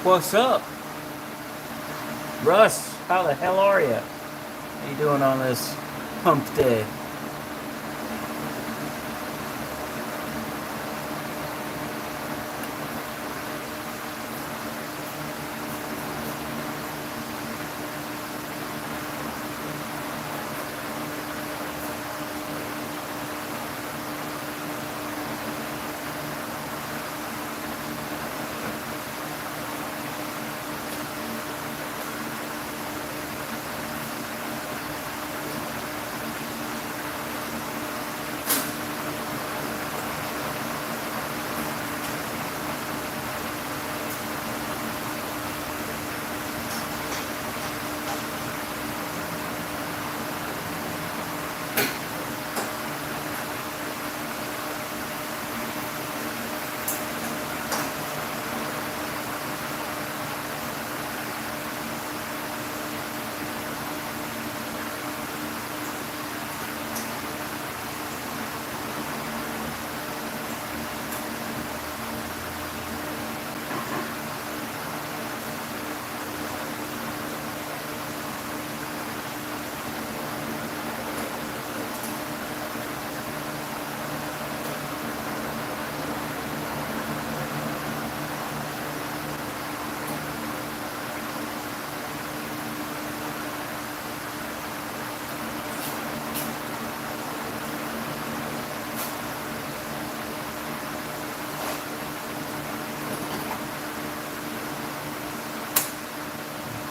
What's up? Russ, how the hell are you? How you doing on this hump day?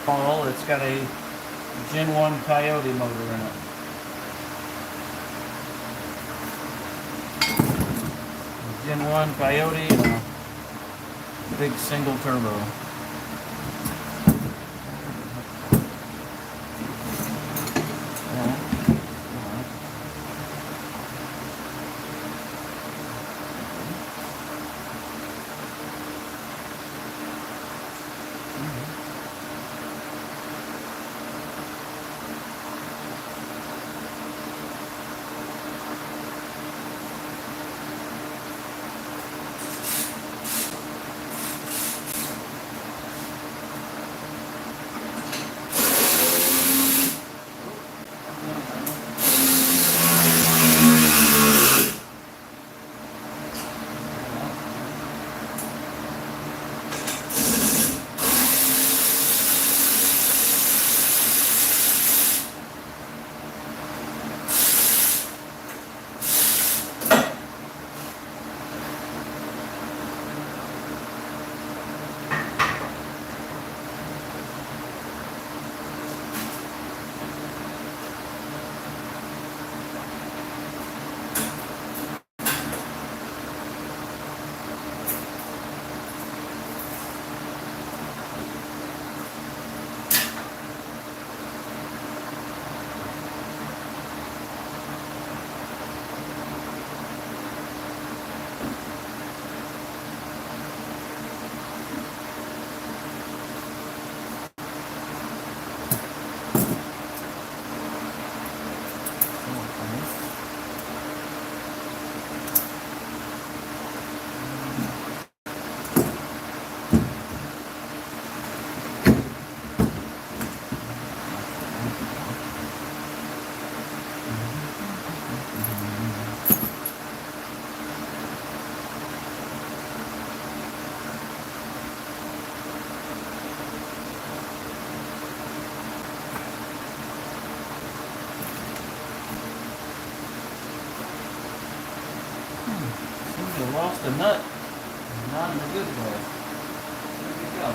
Paul, it's got a Gen 1 Coyote motor in it. Gen 1 Coyote and a big single turbo. You lost a nut, not in a good way. There you go.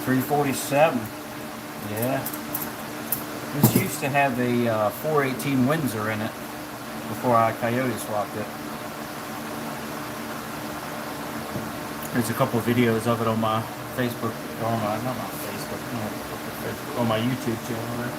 347. Yeah. This used to have a 418 Windsor in it before I Coyote swapped it. There's a couple videos of it on my Facebook, or on my, not my Facebook, no, on my YouTube channel there.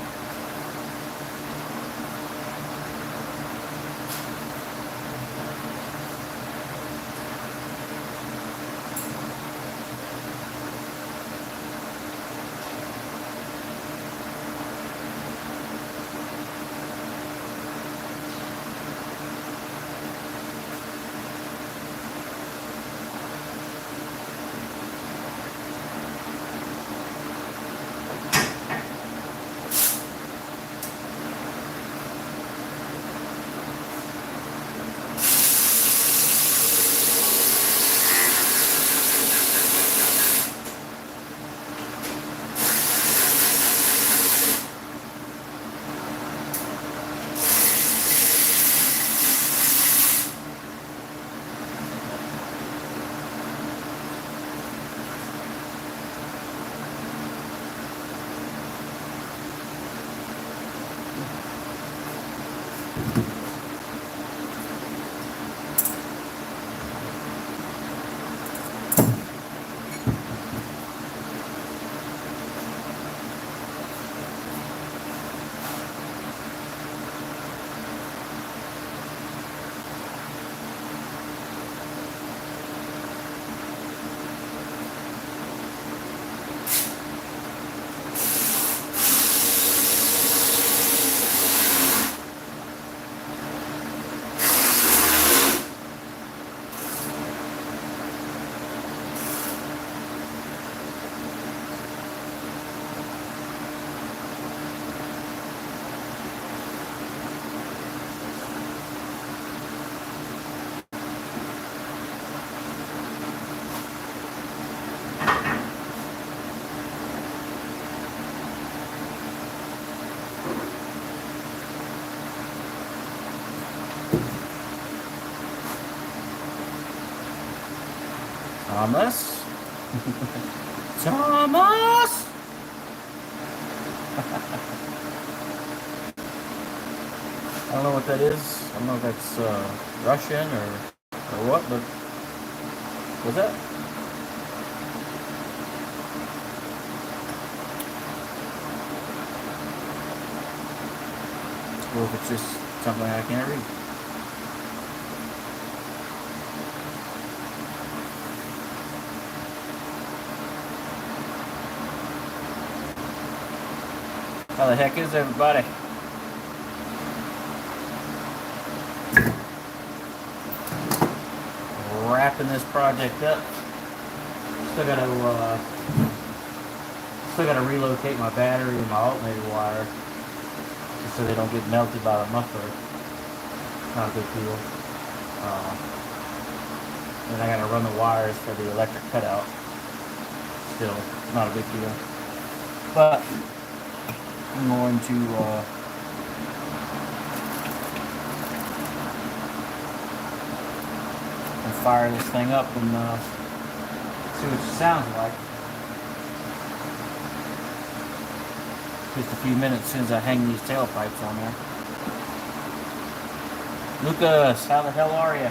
Thomas? Thomas! I don't know what that is. I don't know if that's Russian or what, but what's that? Or if it's just something I can't read. How the heck is everybody? Wrapping this project up. Still gotta relocate my battery and my alternator wire just so they don't get melted by the muffler. Not a big deal. And I gotta run the wires for the electric cutout. Still not a big deal. But I'm going to fire this thing up and see what it sounds like. Just a few minutes since I hang these tailpipes on there. Lucas, how the hell are you?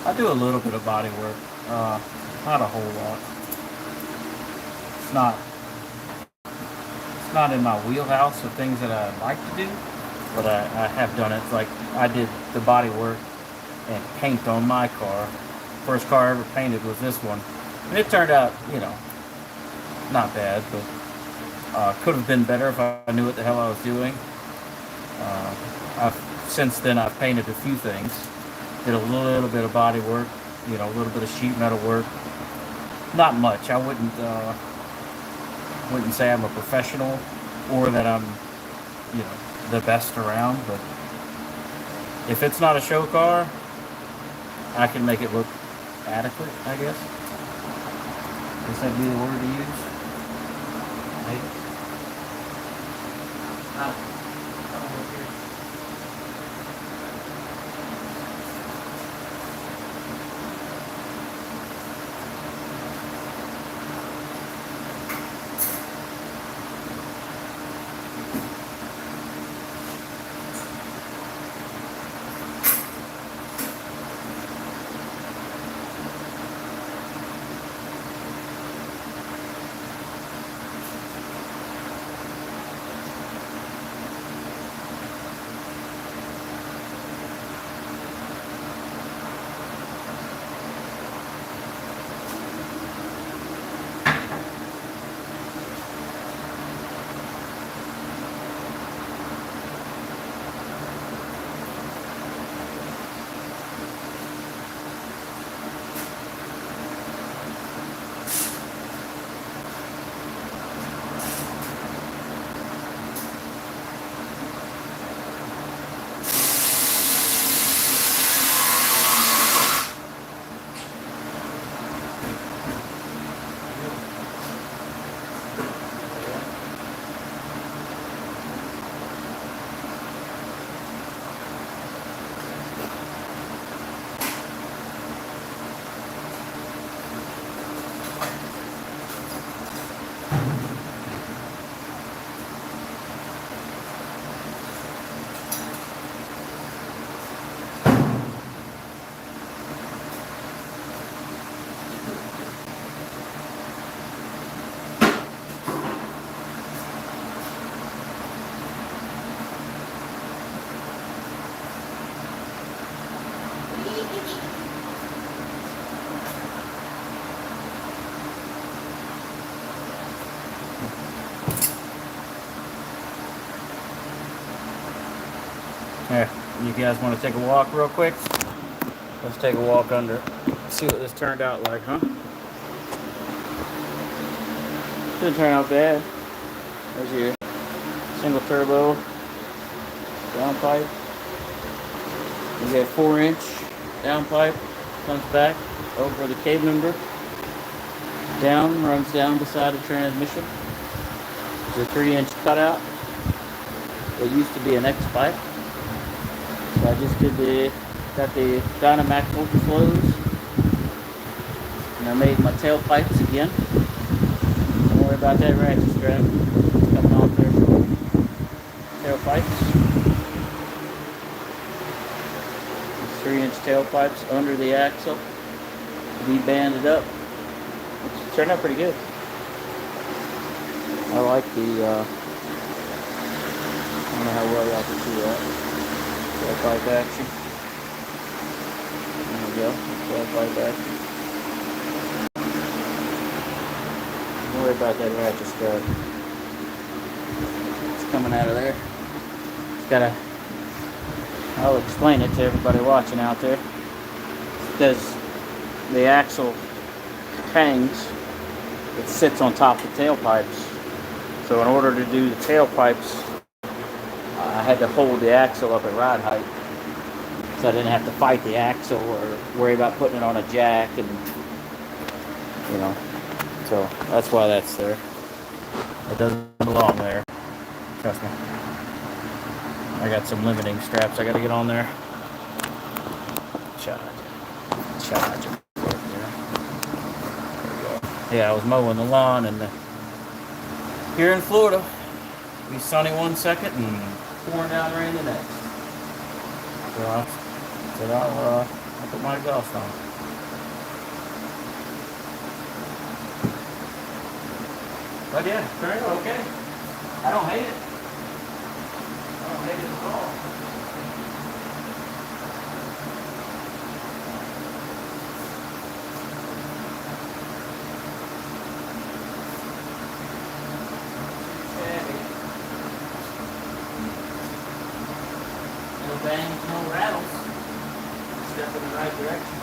I do a little bit of body work, not a whole lot. It's not in my wheelhouse of things that I like to do, but I have done it. Like I did the body work and paint on my car. First car I ever painted was this one, and it turned out, not bad, but could have been better if I knew what the hell I was doing. Since then I've painted a few things. Did a little bit of body work, a little bit of sheet metal work. Not much. I wouldn't say I'm a professional or that I'm, the best around, but if it's not a show car, I can make it look adequate, I guess. Guess that'd be the word to use. Maybe. Here, you guys want to take a walk real quick? Let's take a walk under. See what this turned out like, huh? Didn't turn out bad. There's your single turbo downpipe. You get 4-inch downpipe, comes back over the cable member, down, runs down beside the transmission. There's a 3-inch cutout. It used to be an X pipe. So I just got the Dynamax overflows, and I made my tailpipes again. Don't worry about that ratchet strap. It's coming off there for tailpipes. 3-inch tailpipes under the axle, banded up. It's turned out pretty good. I like the, I don't know how well y'all can see that. Tailpipe action. There we go. Tailpipe action. Don't worry about that ratchet strap. It's coming out of there. It's got a. I'll explain it to everybody watching out there. Because the axle hangs, it sits on top of the tailpipes. So in order to do the tailpipes, I had to hold the axle up at ride height, so I didn't have to fight the axle or worry about putting it on a jack, and so that's why that's there. It doesn't belong there, trust me. I got some limiting straps I got to get on there. Charge it. There we go. Yeah, I was mowing the lawn, and here in Florida, it'll be sunny one second and pouring down rain the next. So I'll I'll put my exhaust on. But yeah, turned out okay. I don't hate it. I don't hate it at all. No bangs, no rattles. Step in the right direction.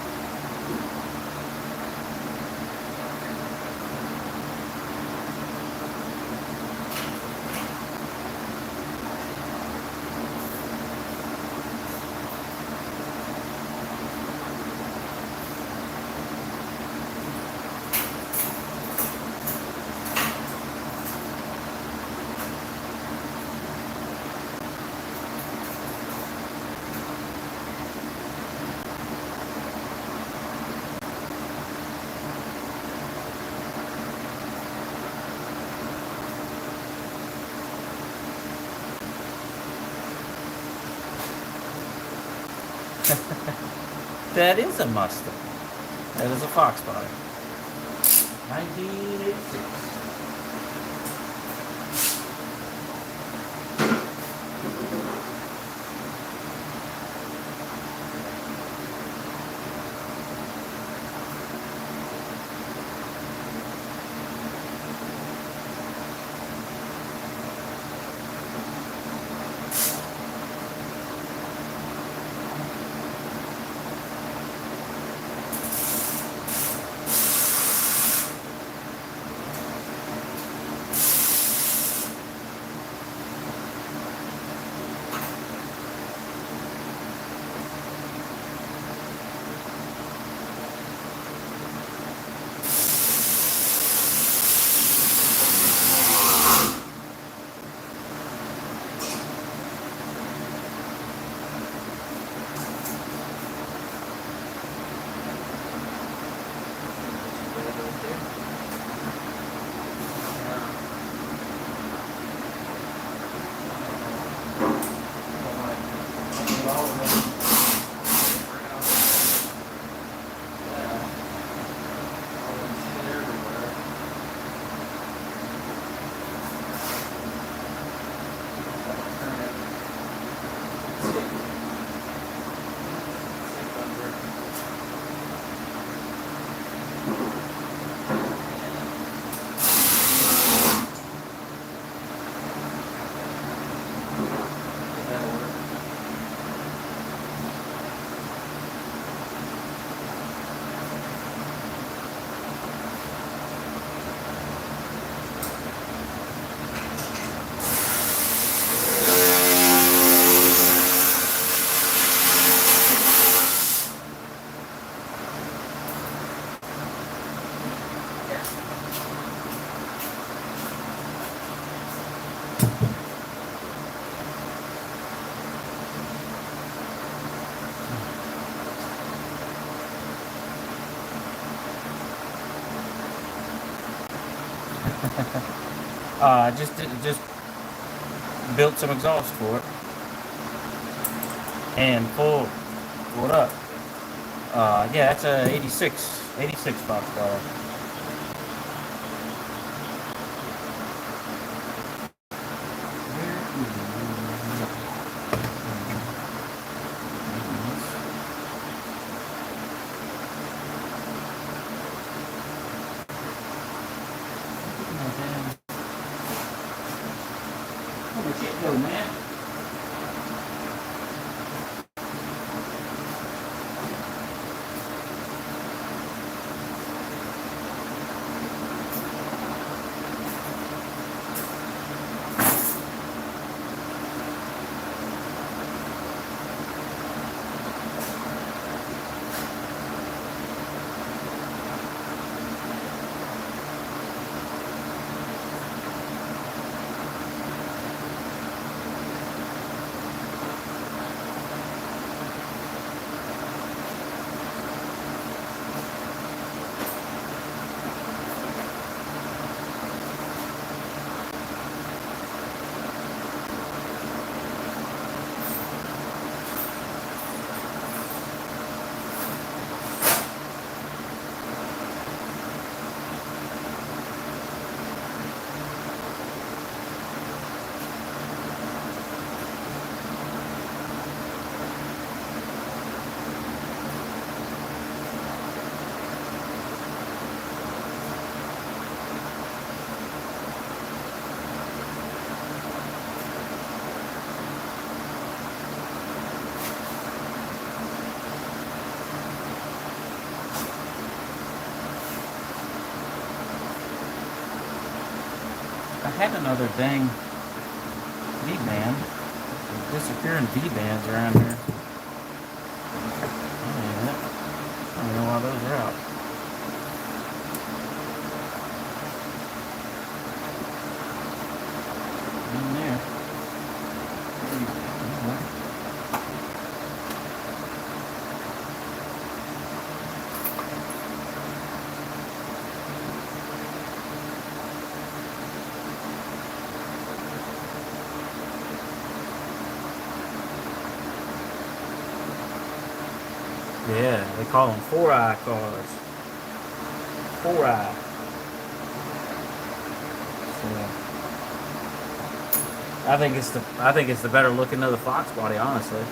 That is a Mustang. That is a Fox body. 1986. Just built some exhaust for it and pulled it up. Yeah, that's a 86 box car. Man. had another dang V-band. Disappearing V-bands around here. I don't know why those are out. In there. Yeah, they call them 4-eye cars. 4-eye. So, I think it's the better looking of the Fox body, honestly. I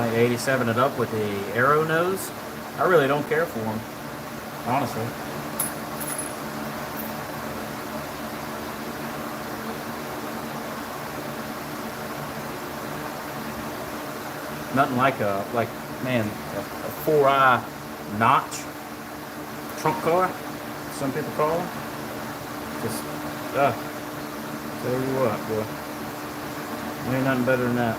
think 87 it up with the arrow nose. I really don't care for them, honestly. Nothing like man, a 4-eye notch trunk car, some people call them. Just, tell you what, boy, ain't nothing better than that.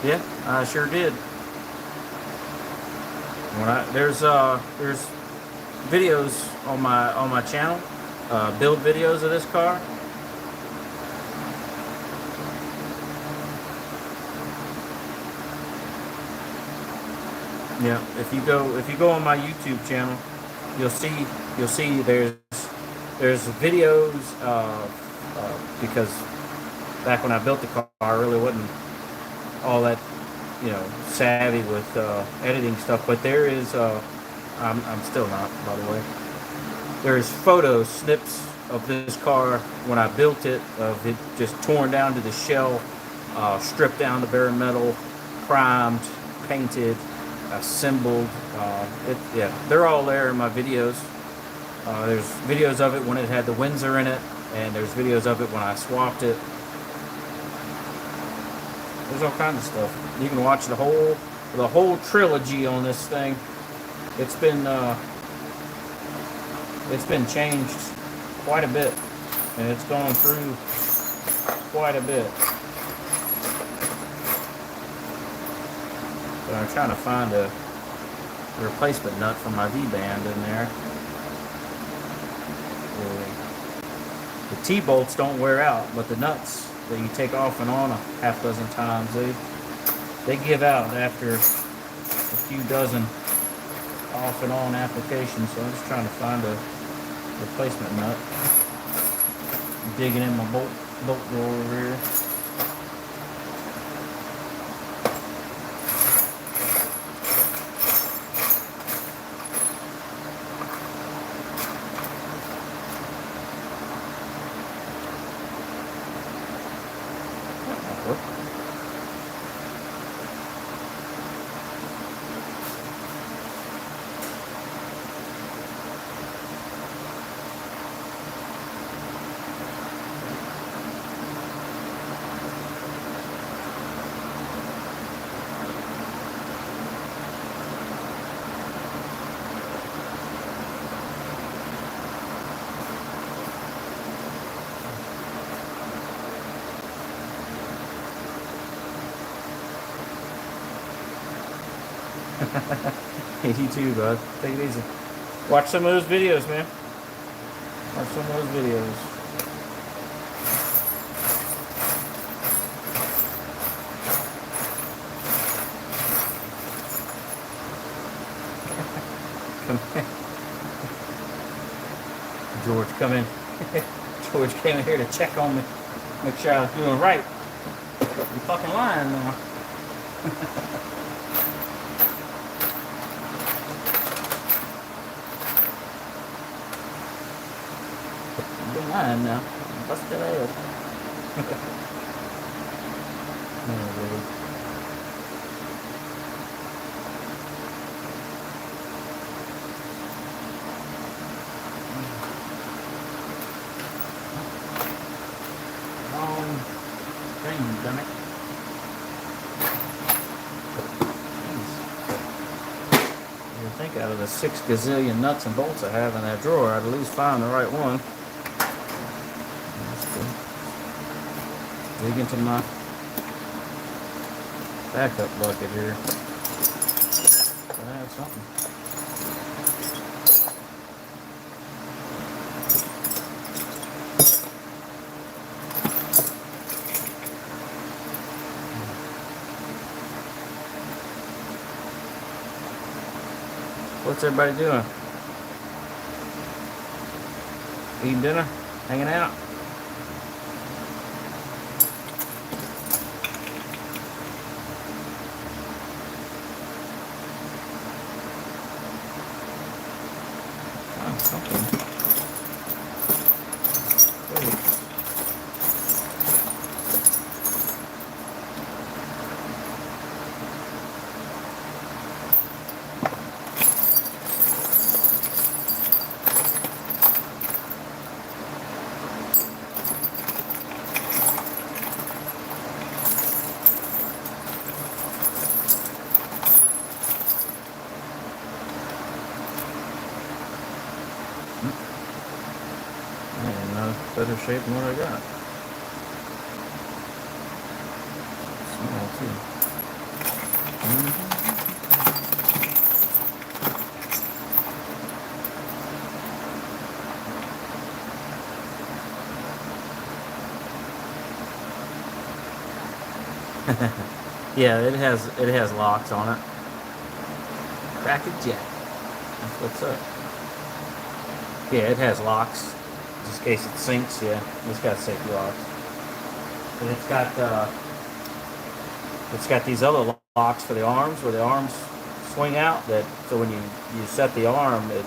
Yeah, I sure did. There's videos on my channel, build videos of this car. Yeah, if you go on my YouTube channel, you'll see there's videos because back when I built the car, I really wasn't all that savvy with editing stuff, but there is I'm still not, by the way. There's photo snips of this car when I built it, of it just torn down to the shell, stripped down to bare metal, primed, painted, assembled. They're all there in my videos. There's videos of it when it had the Windsor in it, and there's videos of it when I swapped it. There's all kinds of stuff. You can watch the whole trilogy on this thing. It's been changed quite a bit, and it's gone through quite a bit. But I'm trying to find a replacement nut for my V-band in there. The T-bolts don't wear out, but the nuts that you take off and on a half dozen times, they give out after a few dozen off and on applications. So I'm just trying to find a replacement nut. I'm digging in my bolt drawer over here. Hey, you too, bud. Take it easy. Watch some of those videos, man. Watch some of those videos. Come in. George, come in. George came in here to check on me. Make sure I was doing right. You're fucking lying now. be mine now. Busted ass. Oh, Lord. Wrong thing, damn it. You think out of the 6 gazillion nuts and bolts I have in that drawer, I'd at least find the right one. Dig into my backup bucket here. I have something. What's everybody doing? Eating dinner? Hanging out? Oh, something. Better shape than what I got. Small too. Yeah, it has locks on it. Crack a jack. That's what's up. Yeah, it has locks. Just in case it sinks, yeah. It's got safety locks. And it's got these other locks for the arms, where the arms swing out. That so when you set the arm, a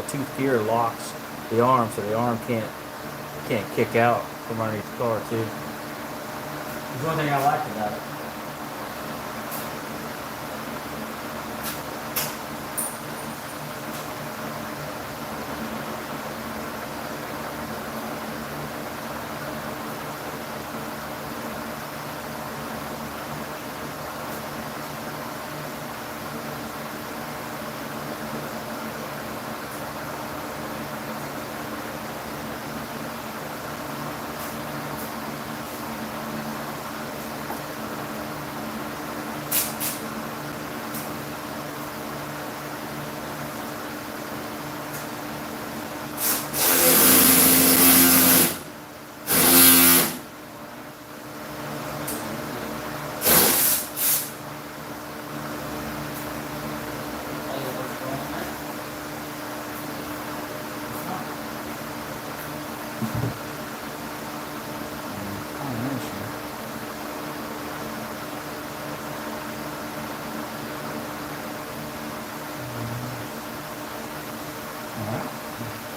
tooth gear locks the arm, so the arm can't kick out from underneath the car too. There's one thing I like about it.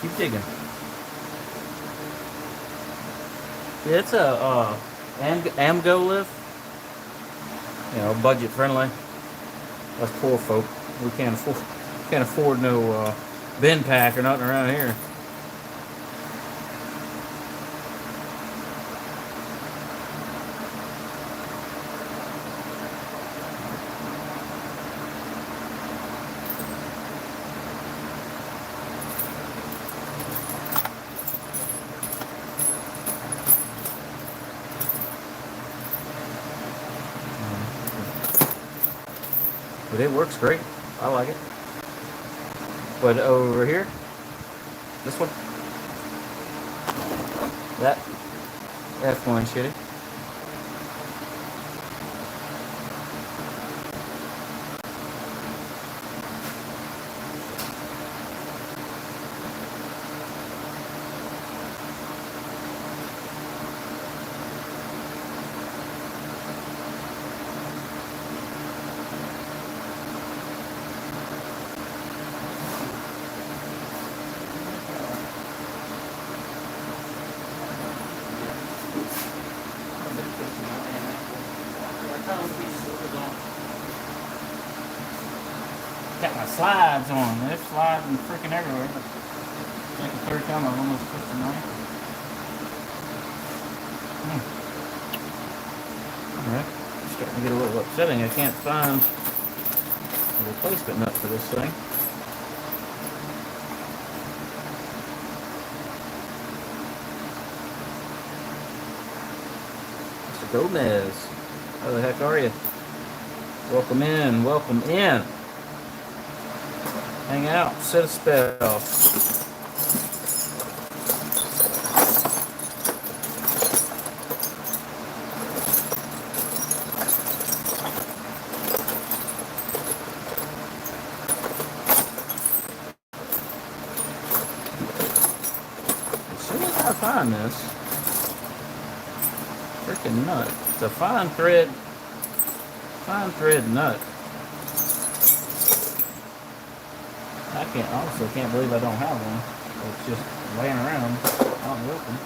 Keep digging. Yeah, it's a AMGO lift. You know, budget friendly. Us poor folk, we can't afford no bin pack or nothing around here. But it works great. I like it. But over here, this one, that's one shitty. got my slides on. They're sliding freaking everywhere. It's like the third time I've almost pushed the knife. Alright, starting to get a little upsetting. I can't find a replacement nut for this thing. Mr. Gomez, how the heck are you? Welcome in, welcome in. Hang out, sit a spell. As soon as I find this freaking nut, it's a fine thread nut. I also can't believe I don't have one. It's just laying around out in the open.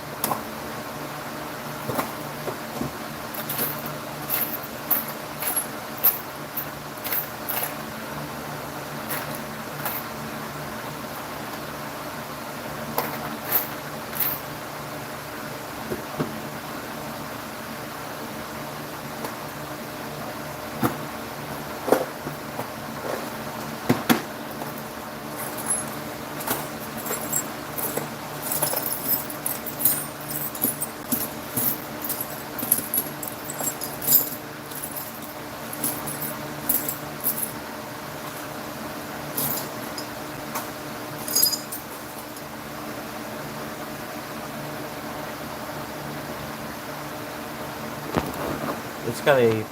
It's got a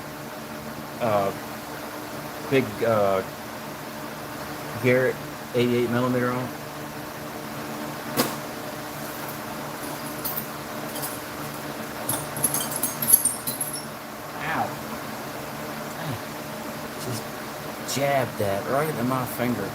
big Garrett 88mm on it. Ow. Just jabbed that right in my finger.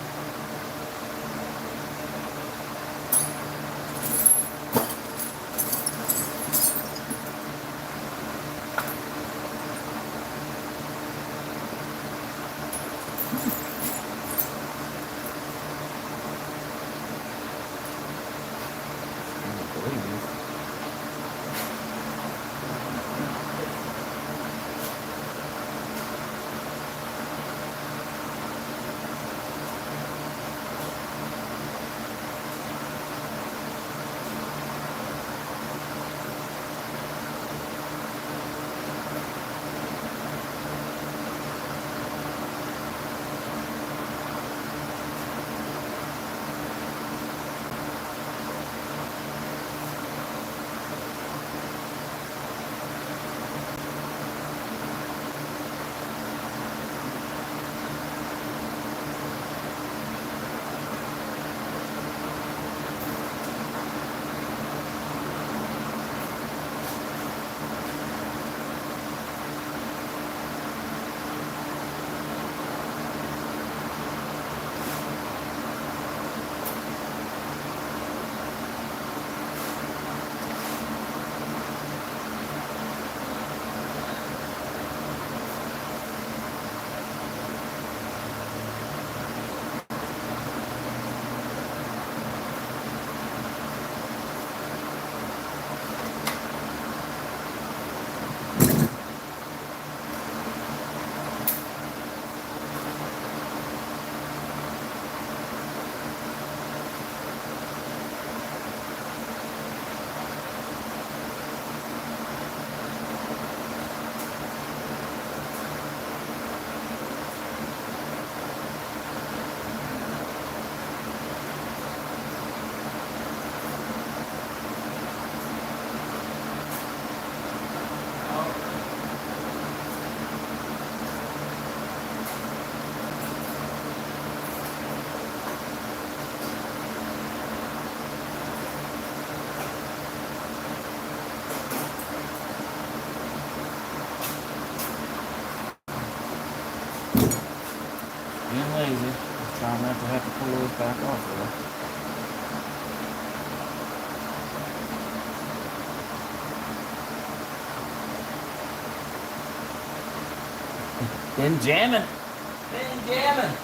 Being lazy, just trying not to have to pull those back off there. Been jamming. Been jamming.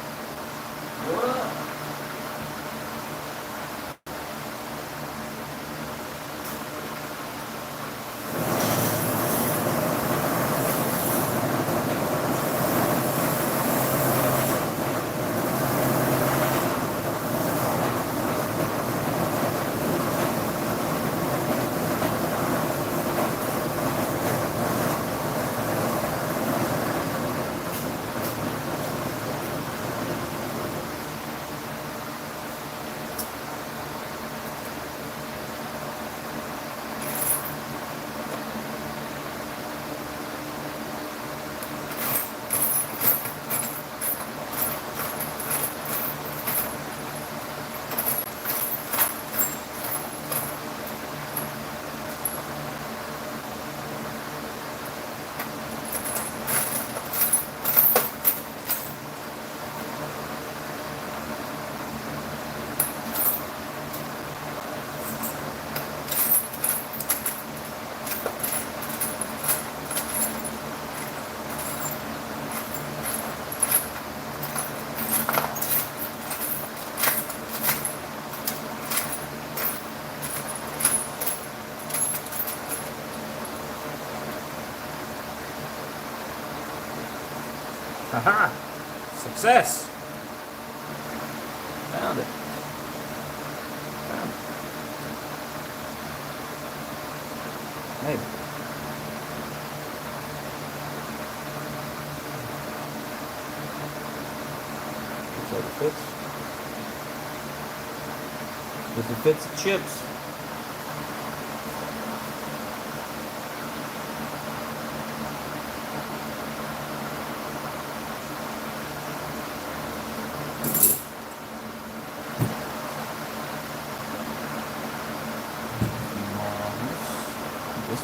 Aha! Success! Found it. Found it. Maybe. Looks like it fits. If it fits, it chips.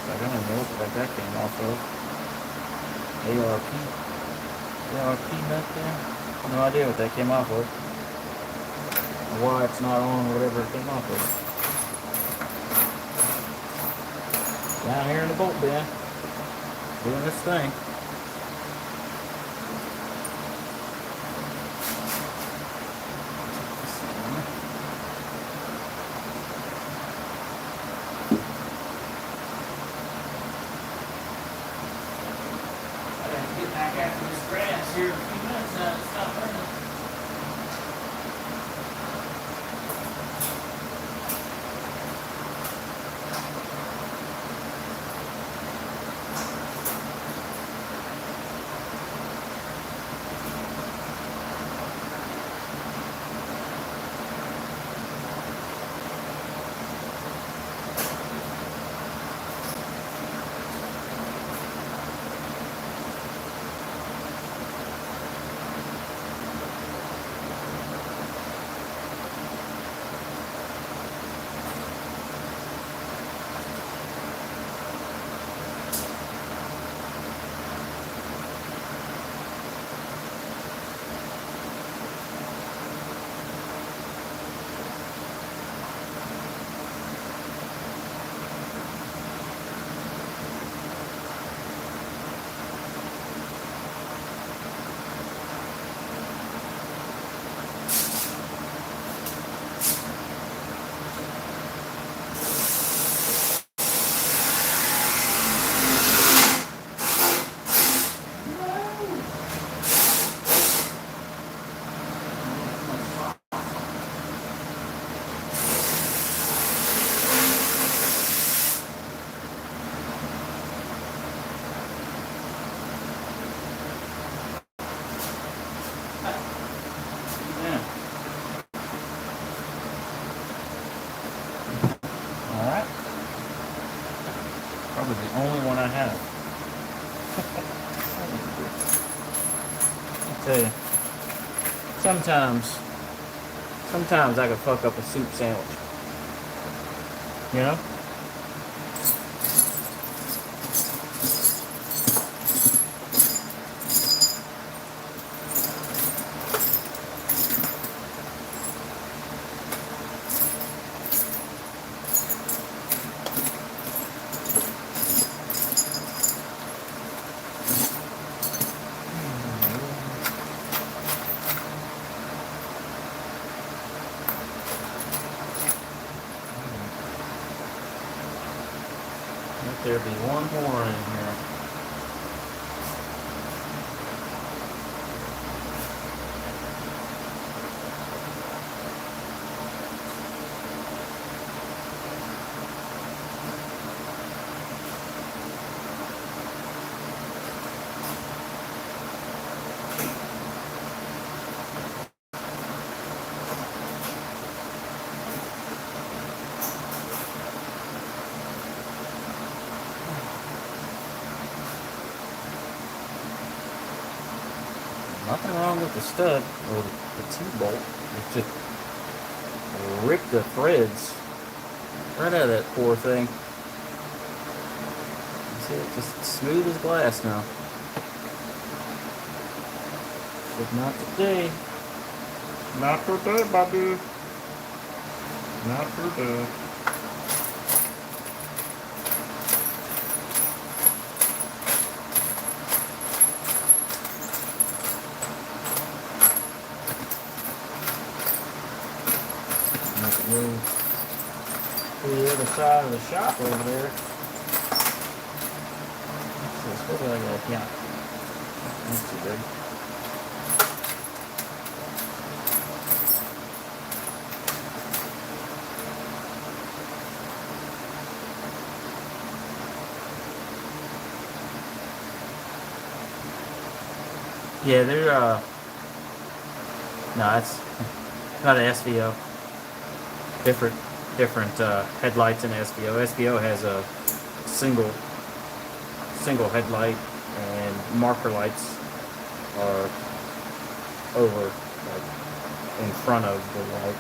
I don't know what that came off of. ARP nut there. No idea what that came off of. Or why it's not on whatever it came off of. Down here in the bolt bin, doing this thing. Back after this grass here in a few minutes now to stop burning. Probably the only one I have. I tell you, sometimes I could fuck up a soup sandwich. You know? Let there be one more in here. Nothing wrong with the stud or the T-bolt. It's just ripped the threads right out of that poor thing. You see, it's just smooth as glass now. But not today. Not today, Bobby. Not today. Move to the other side of the shop over there. So it's supposed to be like that. Yeah. That's too big. Yeah, they're no, it's not an SVO. Different headlights in SVO. SVO has a single headlight, and marker lights are over, like in front of the light.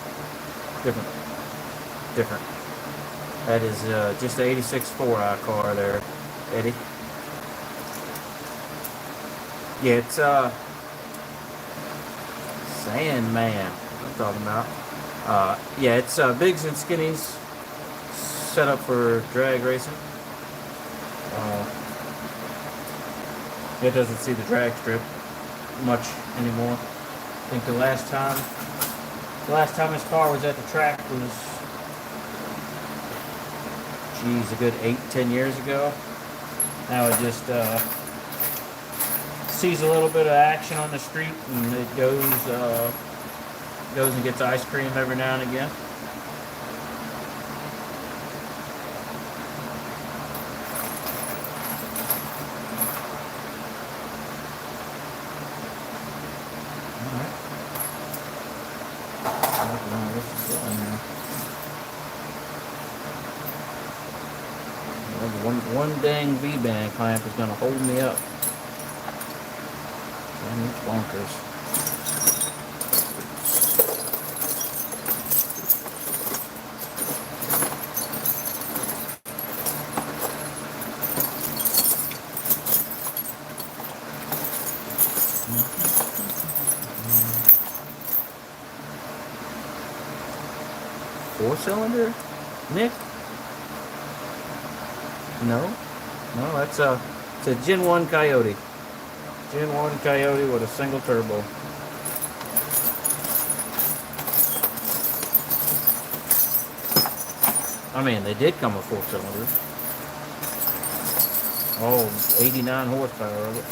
Different. That is just the 86 4i car there, Eddie. Yeah, it's Sandman. I'm talking about. Yeah, it's bigs and skinnies, set up for drag racing. It doesn't see the drag strip much anymore. I think the last time this car was at the track was, geez, a good 8-10 years ago. Now it just sees a little bit of action on the street, and it goes and gets ice cream every now and again. One dang V-band clamp is going to hold me up. And it's bonkers. Four-cylinder, Nick? No, that's it's a Gen 1 Coyote. Gen 1 Coyote with a single turbo. I mean, they did come with four-cylinder. Oh, 89 horsepower of it.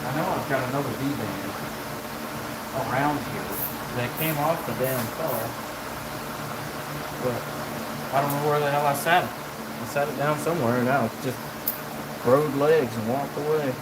I know I've got another V-band around here that came off the damn car, but I don't know where the hell I sat it. I sat it down somewhere, and now it's just growed legs and walked away.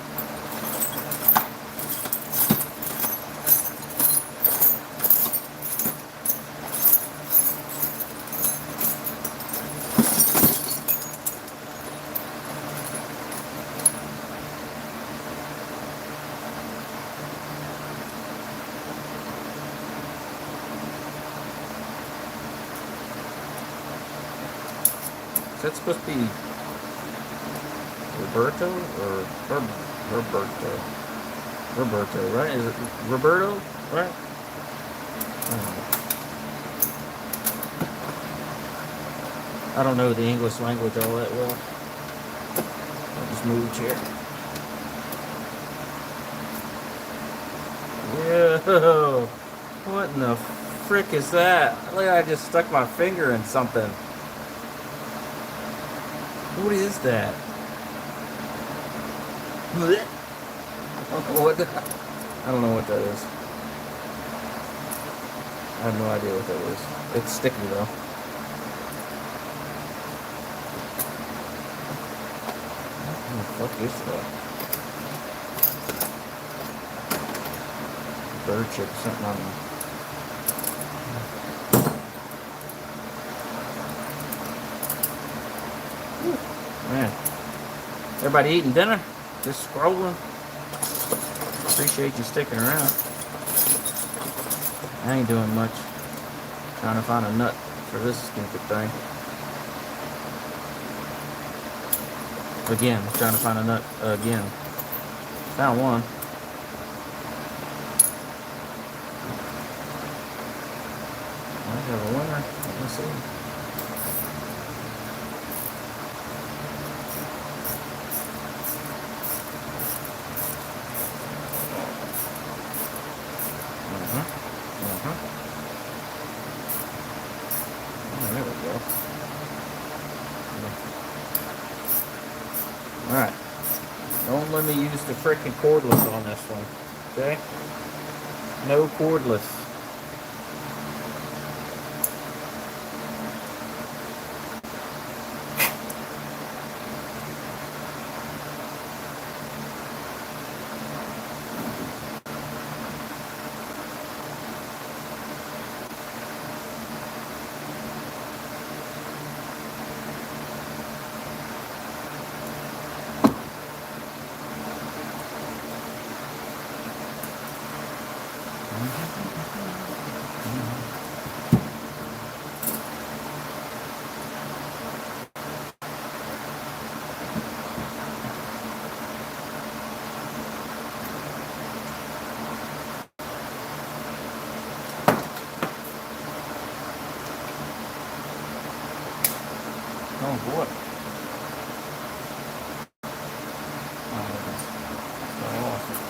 that supposed to be Roberto or Roberto? Roberto, right? Is it Roberto, right? I don't know the English language all that well. I just moved here. Whoa! What in the frick is that? Look, I just stuck my finger in something. What is that? What? I don't know what that is. I have no idea what that is. It's sticky though. What the fuck is that? Bird chip, something on there. Man, everybody eating dinner? Just scrolling. Appreciate you sticking around. I ain't doing much. Trying to find a nut for this stupid thing. Again, trying to find a nut again. Found one. I have a winner. Let's see. Oh, there we go. Alright. Don't let me use the freaking cordless on this one. Okay? No cordless. Oh boy. Oh, that's so awesome.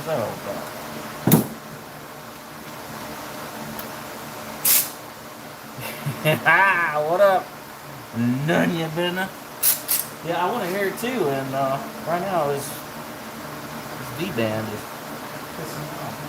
that all about? What up? None of you business. Yeah, I want to hear it too, and right now this V-band is pissing me off.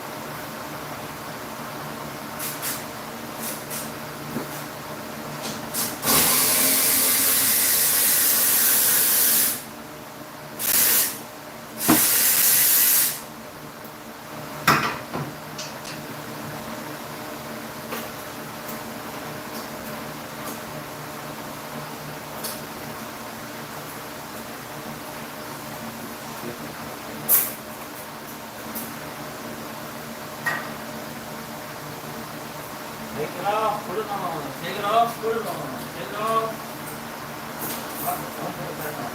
Take it off, put it on. Take it off, put it on. Take it off. Don't put it back on.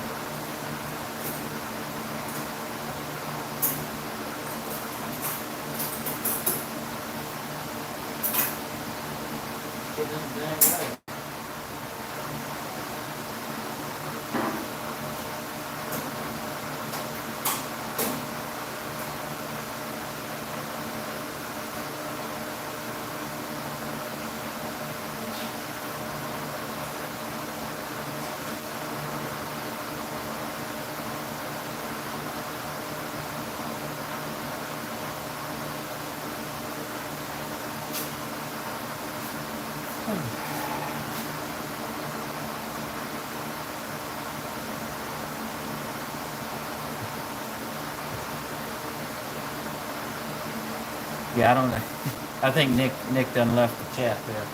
Get this dang right. Yeah, I don't know. I think Nick done left the chat there.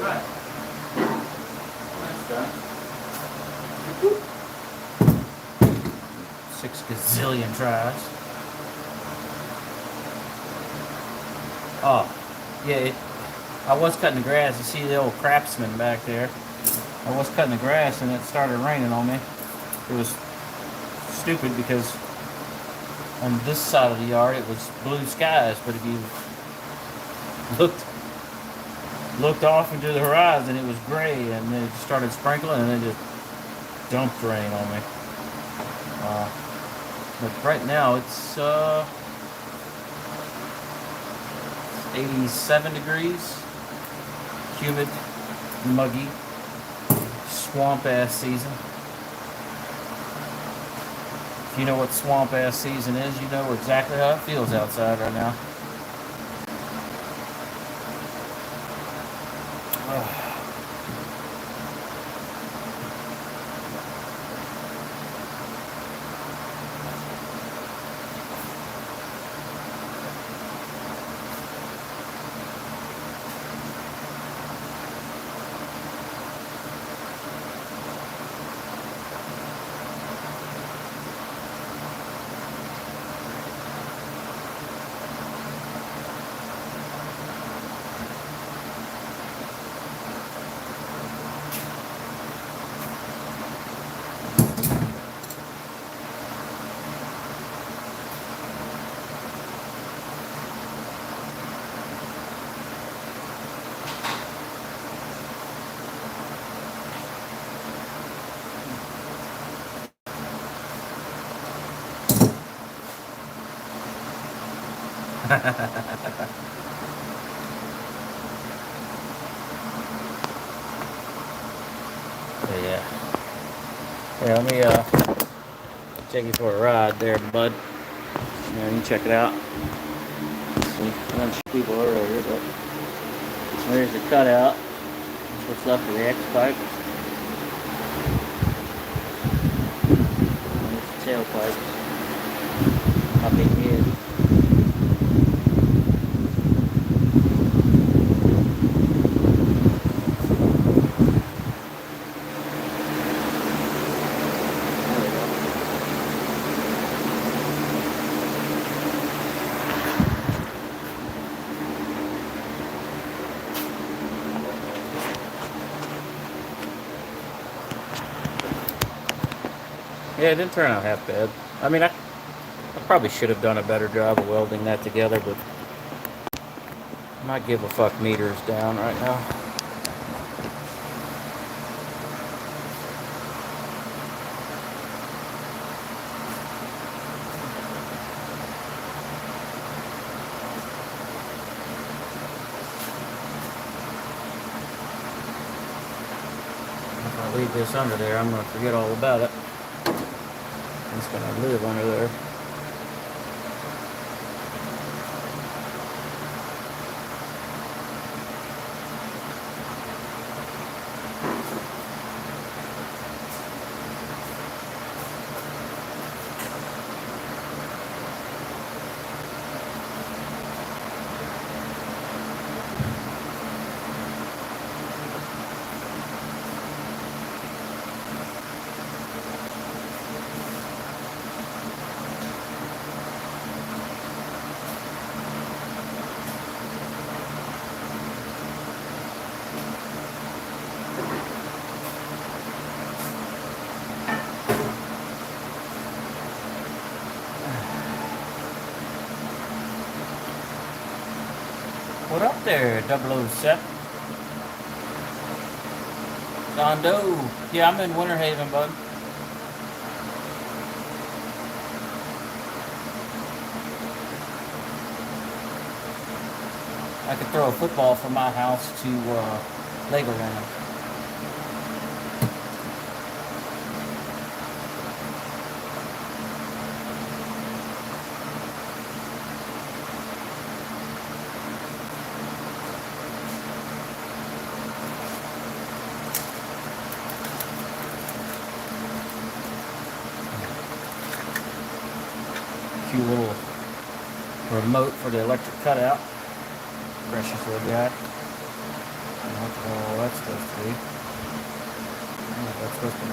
Right. That's done. 6 gazillion tries. Oh, yeah, I was cutting the grass. You see the old craftsman back there. I was cutting the grass and it started raining on me. It was stupid because on this side of the yard it was blue skies, but if you looked off into the horizon, it was gray, and then it started sprinkling, and then just dumped rain on me. But right now it's 87 degrees, humid, muggy, swamp ass season. If you know what swamp ass season is, you know exactly how it feels outside right now. But yeah. Yeah, let me take you for a ride there, bud. Yeah, you can check it out. See, a bunch of people earlier, but there's the cutout. That's what's left of the X pipe. There's the tailpipe. How big it is. Yeah, it didn't turn out half bad. I mean, I probably should have done a better job of welding that together, but I might give a fuck meters down right now. If I leave this under there, I'm going to forget all about it. It's going to live under there. What up there, 007? Dondo. Yeah, I'm in Winter Haven, bud. I could throw a football from my house to Legoland. Cute little remote for the electric cutout. Precious little guy. What the hell that's supposed to be? I don't know what that's supposed to be.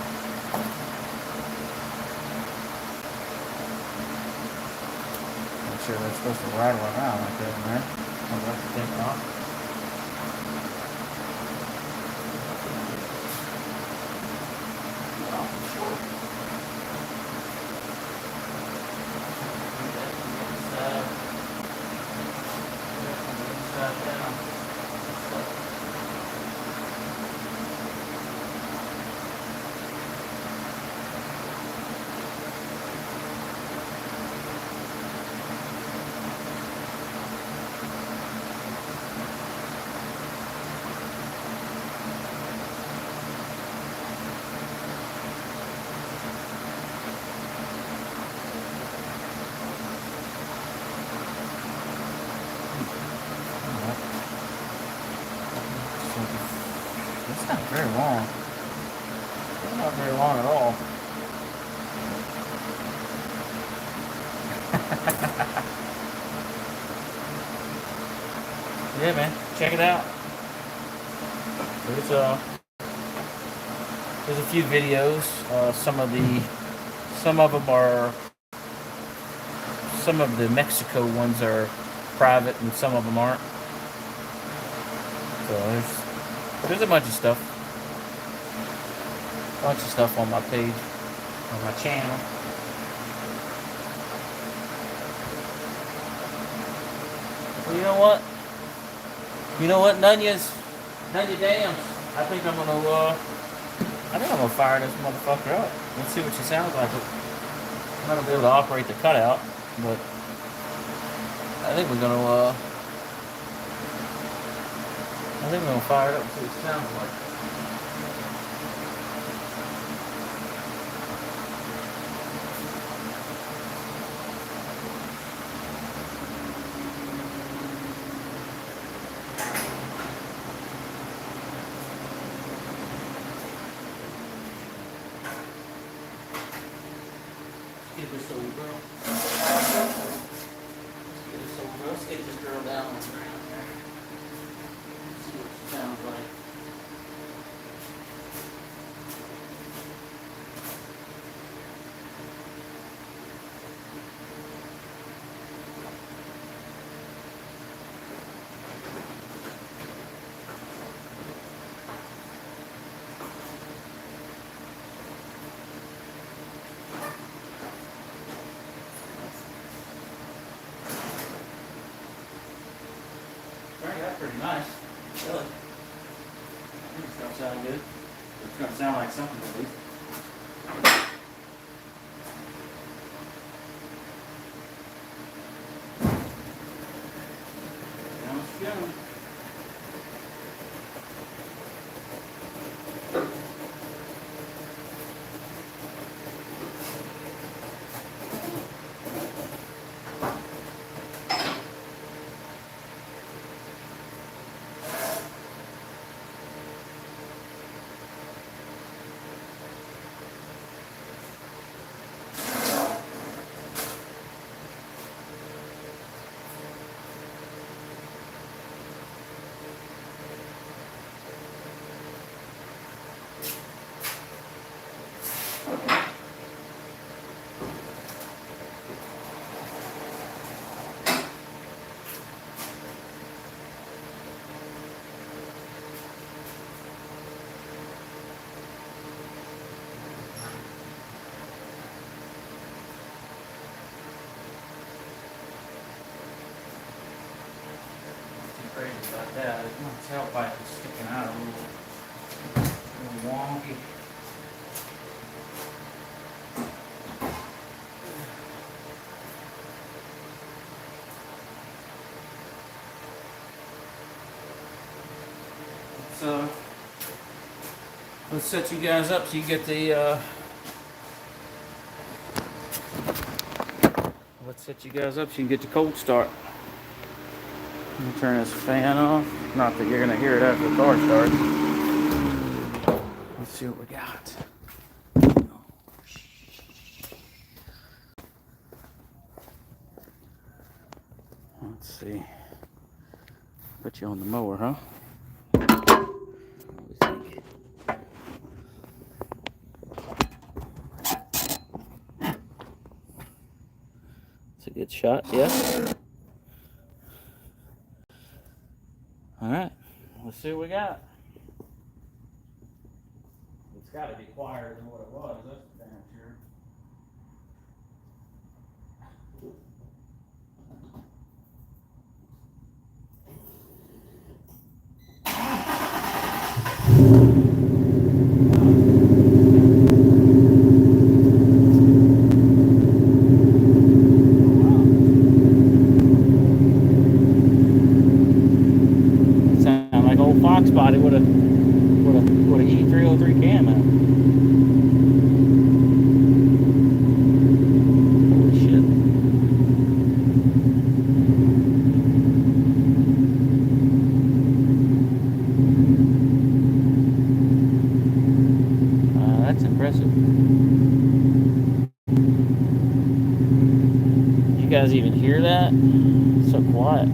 Not sure that's supposed to rattle around like that, man. I'll have to take it off. It's not very long. It's not very long at all. Yeah, man. Check it out. There's a few videos. Some of the Mexico ones are private and some of them aren't. So there's a bunch of stuff. On my page, on my channel. Well, you know what, Nunya dams. I think I'm gonna fire this motherfucker up. Let's see what she sounds like. I'm not gonna be able to operate the cutout, but I think we're gonna fire it up and see what it sounds like. Get this little girl. Let's get this girl down on the ground there. See what she sounds like. That's pretty nice. Really. I think it's gonna sound good. It's gonna sound like something at least. Now it's going. Crazy about that. My tailpipe is sticking out a little wonky. So let's set you guys up so you get the cold start. I'm gonna turn this fan off. Not that you're gonna hear it after the car starts. Let's see what we got. Let's see. Put you on the mower, huh? What do you think? It's a good shot, yeah. Alright, let's see what we got. It's got to be quieter than what it was, that's for damn sure. Fox body with a E303 cam in it. Holy shit. That's impressive. Did you guys even hear that? It's so quiet.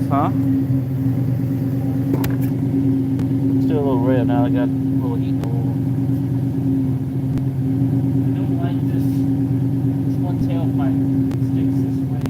Huh? Still a little red now. I got a little heat in the oil. I don't like this one tailpipe sticks this way.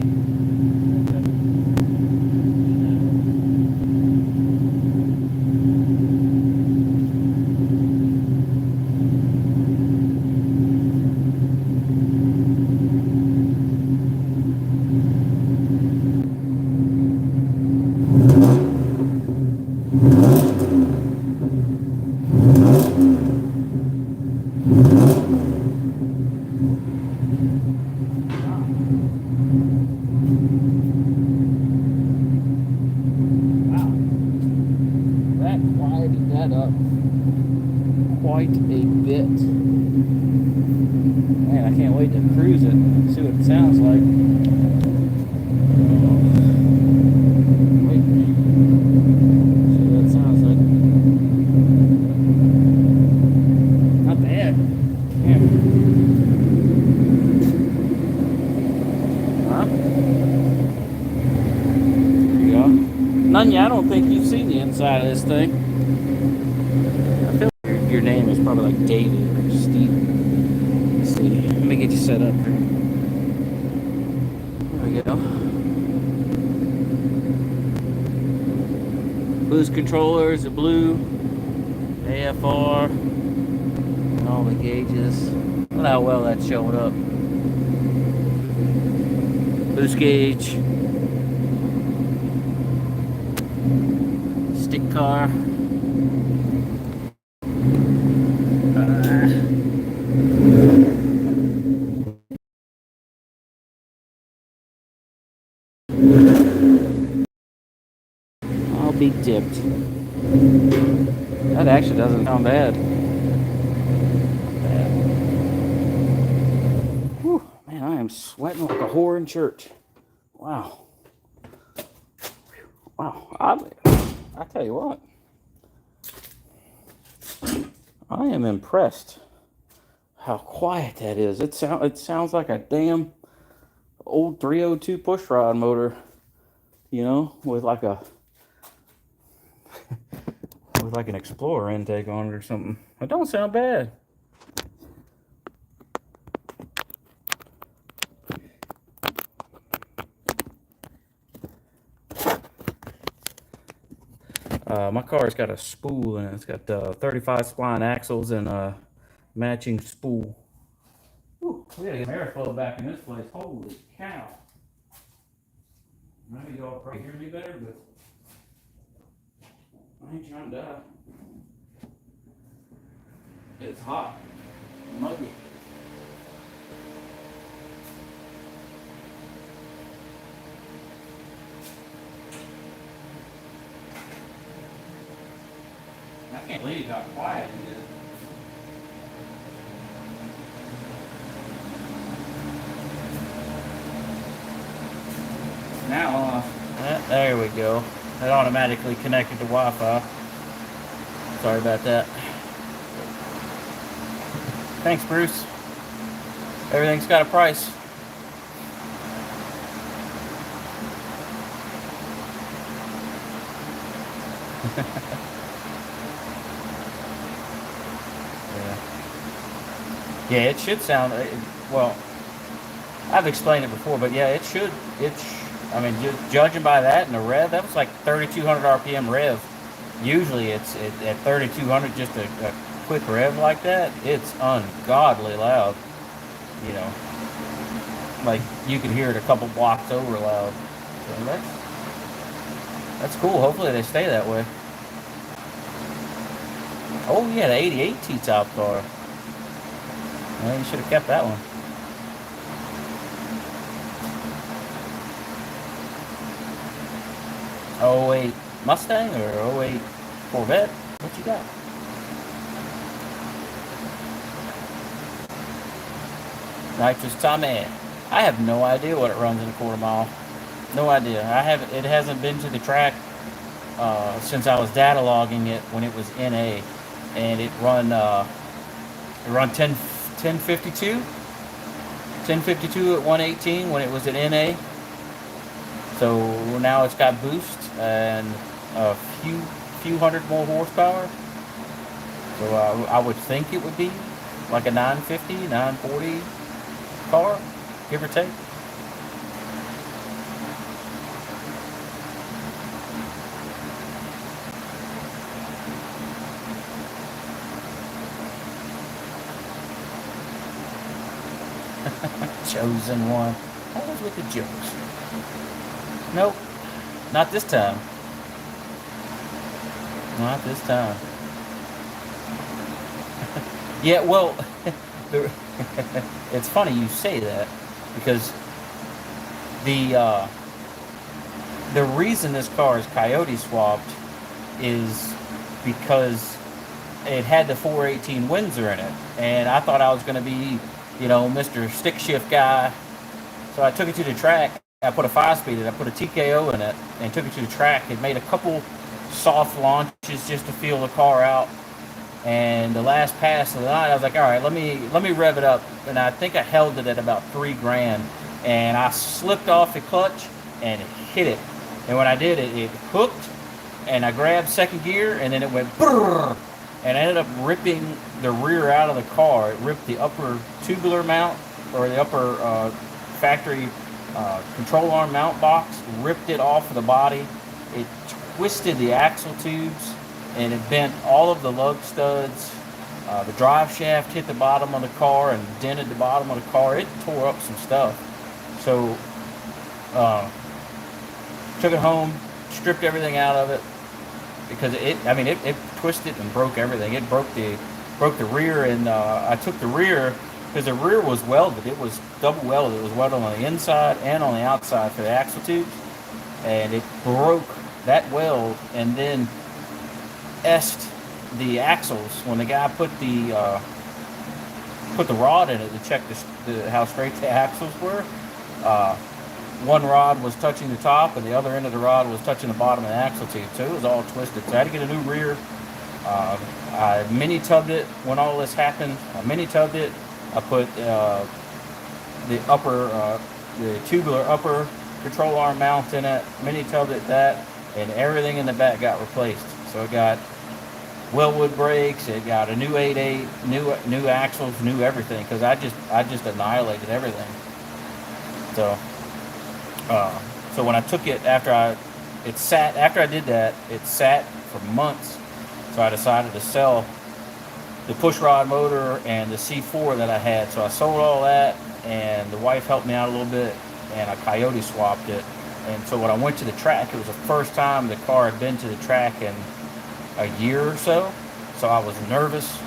quite a bit. Man, I can't wait to cruise it, see what it sounds like. Wait, see what it sounds like. Not bad. Yeah. Huh? There you go. Nanya, I don't think you've seen the inside of this thing. I feel like your name is probably like David or Steve. Let's see. Let me get you set up here. There we go. Boost controllers, the blue, AFR, and all the gauges. Look how well that's showing up. Boost gauge, stick car. I'll be tipped. That actually doesn't sound bad. Whew, man, I am sweating like a whore in church. Wow. Wow. I tell you what. I am impressed how quiet that is. It sounds like a damn old 302 pushrod motor, you know, with like an Explorer intake on it or something. It don't sound bad. My car's got a spool in it. It's got 35 spline axles and a matching spool. Ooh, we gotta get airflow back in this place. Holy cow. Maybe y'all probably hear me better, but I ain't trying to die. It's hot. Muggy. I can't believe how quiet it is. Now, there we go. It automatically connected to Wi-Fi. Sorry about that. Thanks, Bruce. Everything's got a price. Yeah, it should sound, well, I've explained it before, but yeah, it should, I mean, just judging by that and the rev, that was like 3,200 RPM rev. Usually it's at 3,200, just a quick rev like that, it's ungodly loud, you know, like you could hear it a couple blocks over loud. So that's cool. Hopefully they stay that way. Oh yeah, the 88 T-top car. Well, you should have kept that one. Oh wait, Mustang or oh wait, Corvette? What you got? Nitrous Tommy. I have no idea what it runs in a quarter mile. No idea. It hasn't been to the track since I was data logging it when it was NA, and it run 1052 at 118 when it was at NA. So now it's got boost and a few hundred more horsepower. So I would think it would be like a 950, 940 car, give or take. Chosen one. Always with the jokes. Nope. Not this time. Not this time. Yeah, well, it's funny you say that because the reason this car is Coyote swapped is because it had the 418 Windsor in it, and I thought I was going to be, Mr. Stick Shift guy. So I took it to the track. I put a 5-speed in it. I put a TKO in it and took it to the track. It made a couple soft launches just to feel the car out. And the last pass of the night, I was like, all right, let me rev it up. And I think I held it at about 3 grand. And I slipped off the clutch and hit it. And when I did, it hooked. And I grabbed second gear, and then it went brrr, and I ended up ripping the rear out of the car. It ripped the upper tubular mount, or the upper factory control arm mount box, ripped it off of the body. It twisted the axle tubes, and it bent all of the lug studs. The drive shaft hit the bottom of the car and dented the bottom of the car. It tore up some stuff. So took it home, stripped everything out of it, because it twisted and broke everything. It broke the rear, and I took the rear, because the rear was welded. It was double welded. It was welded on the inside and on the outside for the axle tubes, and it broke that weld, and then est the axles when the guy put the rod in it to check how straight the axles were. One rod was touching the top, and the other end of the rod was touching the bottom of the axle tube, so it was all twisted. So I had to get a new rear. I mini tubbed it when all this happened. I mini tubbed it. I put the tubular upper control arm mount in it. Mini tubbed it that, and everything in the back got replaced. So it got Wellwood brakes. It got a new 8.8, new axles, new everything, because I just annihilated everything. So when I took it after I did that, it sat for months. So I decided to sell the push rod motor and the C4 that I had. So I sold all that, and the wife helped me out a little bit, and I Coyote swapped it. And so when I went to the track, it was the first time the car had been to the track in a year or so. So I was nervous,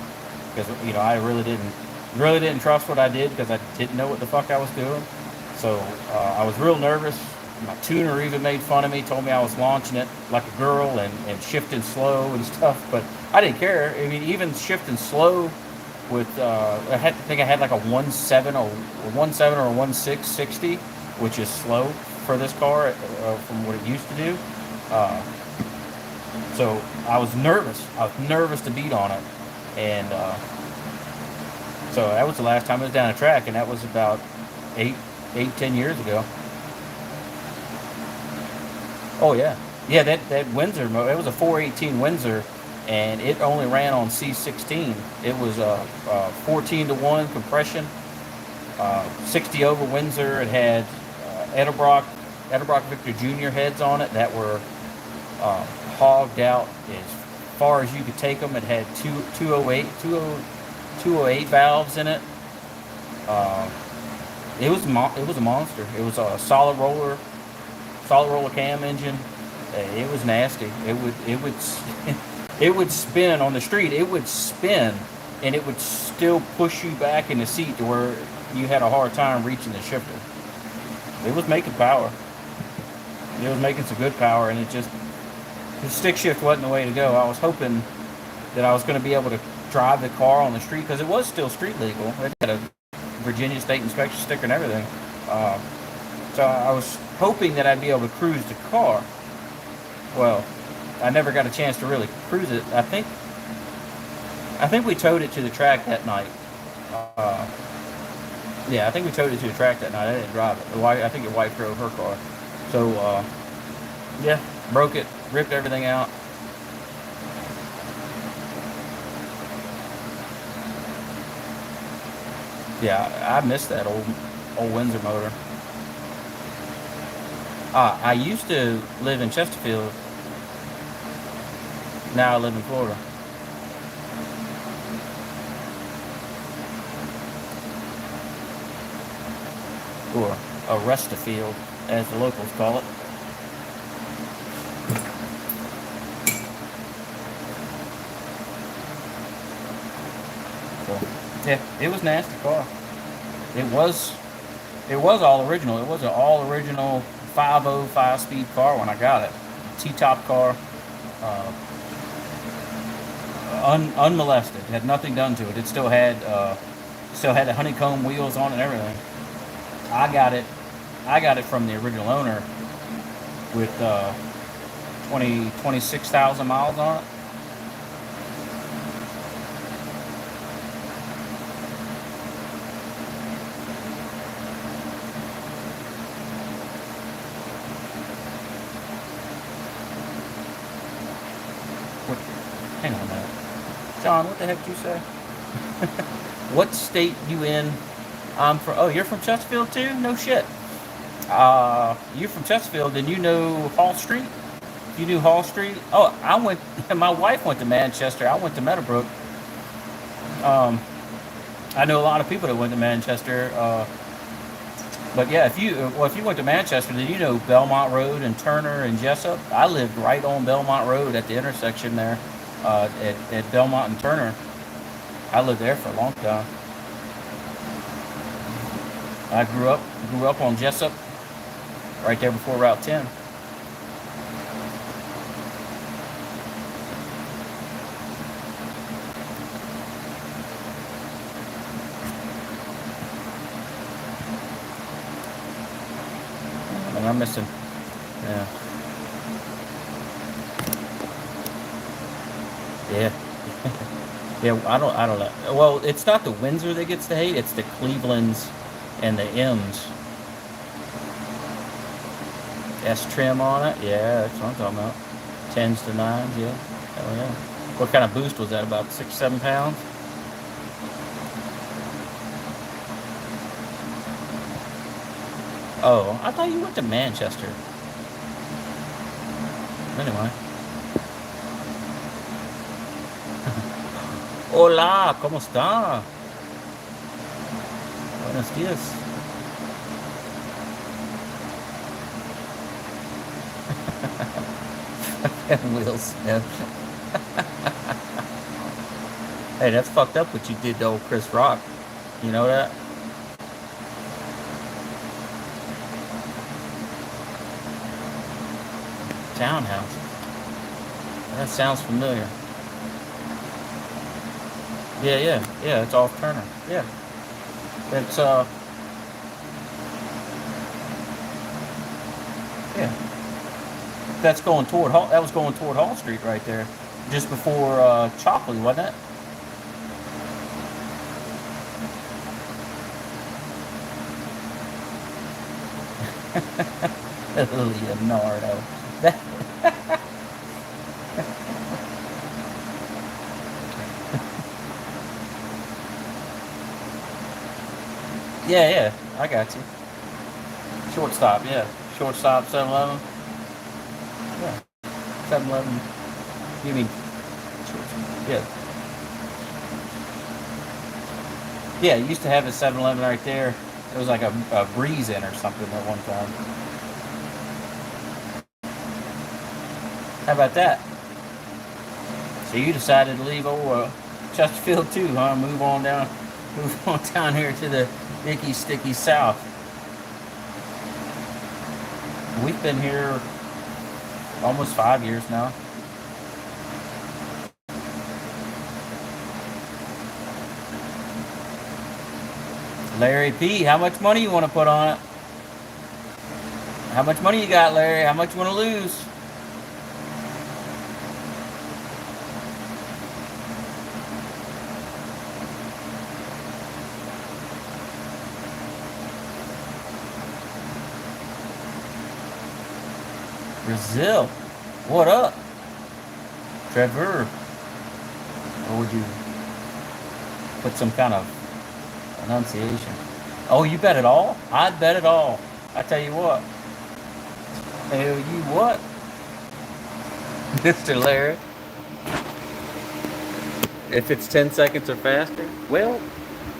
because I really didn't trust what I did, because I didn't know what the fuck I was doing. So I was real nervous. My tuner even made fun of me, told me I was launching it like a girl and shifting slow and stuff, but I didn't care. I mean, even shifting slow with, I think I had like a 1.7 or 1.6 60, which is slow for this car from what it used to do. So I was nervous. I was nervous to beat on it. And so that was the last time I was down a track, and that was about 10 years ago. Oh yeah, that Windsor, it was a 418 Windsor, and it only ran on C16. It was a 14-to-1 compression, 60 over Windsor. It had Edelbrock Victor Jr. heads on it that were hogged out as far as you could take them. It had 208 valves in it. It was a monster. It was a solid roller cam engine. It was nasty. It would spin on the street. It would spin, and it would still push you back in the seat to where you had a hard time reaching the shifter. It was making power. It was making some good power, and the stick shift wasn't the way to go. I was hoping that I was going to be able to drive the car on the street, because it was still street legal. It had a Virginia State inspection sticker and everything. So I was hoping that I'd be able to cruise the car. Well, I never got a chance to really cruise it. I think we towed it to the track that night. I think we towed it to the track that night. I didn't drive it. I think your wife drove her car. So, broke it, ripped everything out. Yeah, I missed that old Windsor motor. I used to live in Chesterfield. Now I live in Florida. Or Arrestafield, as the locals call it. So, yeah, it was a nasty car. It was all original. It was an all original 5.0 5-speed car when I got it. T-top car. unmolested. Had nothing done to it. It still had the honeycomb wheels on it and everything. I got it. I got it from the original owner with 26,000 miles on it. Hang on a minute. John, what the heck did you say? What state you in? Oh, you're from Chesterfield too? No shit. You're from Chesterfield, and you know Hall Street? You knew Hall Street? Oh, my wife went to Manchester. I went to Meadowbrook. I know a lot of people that went to Manchester. But yeah, if you went to Manchester, then you know Belmont Road and Turner and Jessup. I lived right on Belmont Road at the intersection there, at Belmont and Turner. I lived there for a long time. I grew up on Jessup, right there before Route 10. And I'm missing, yeah. Yeah. Yeah, I don't know. Well, it's not the Windsor that gets the hate, it's the Clevelands and the M's. S trim on it, yeah, that's what I'm talking about. 10s to 9s, yeah. Hell yeah. What kind of boost was that, about 6-7 pounds? Oh, I thought you went to Manchester. Anyway. Hola, ¿cómo está? Buenos días. Will Smith. Hey, that's fucked up what you did to old Chris Rock. You know that? Townhouse. That sounds familiar. Yeah, it's off Turner. Yeah. It's yeah. That's going toward Hall. That was going toward Hall Street right there, just before Chalkley, wasn't it? Leonardo. That, yeah, I got you. Shortstop, yeah. Shortstop, 7-Eleven. Yeah, 7-Eleven. You mean shortstop? Yeah. Yeah, it used to have a 7-Eleven right there. It was like a Breeze Inn or something at one time. How about that? So you decided to leave old Chesterfield too, huh? Move on down here to the icky, sticky south. We've been here almost 5 years now. Larry P, how much money you want to put on it? How much money you got, Larry? How much you want to lose? Brazil, what up? Trevor, or would you put some kind of enunciation? Oh, you bet it all? I'd bet it all. I tell you what. Hell, you what? Mr. Larry. If it's 10 seconds or faster, well,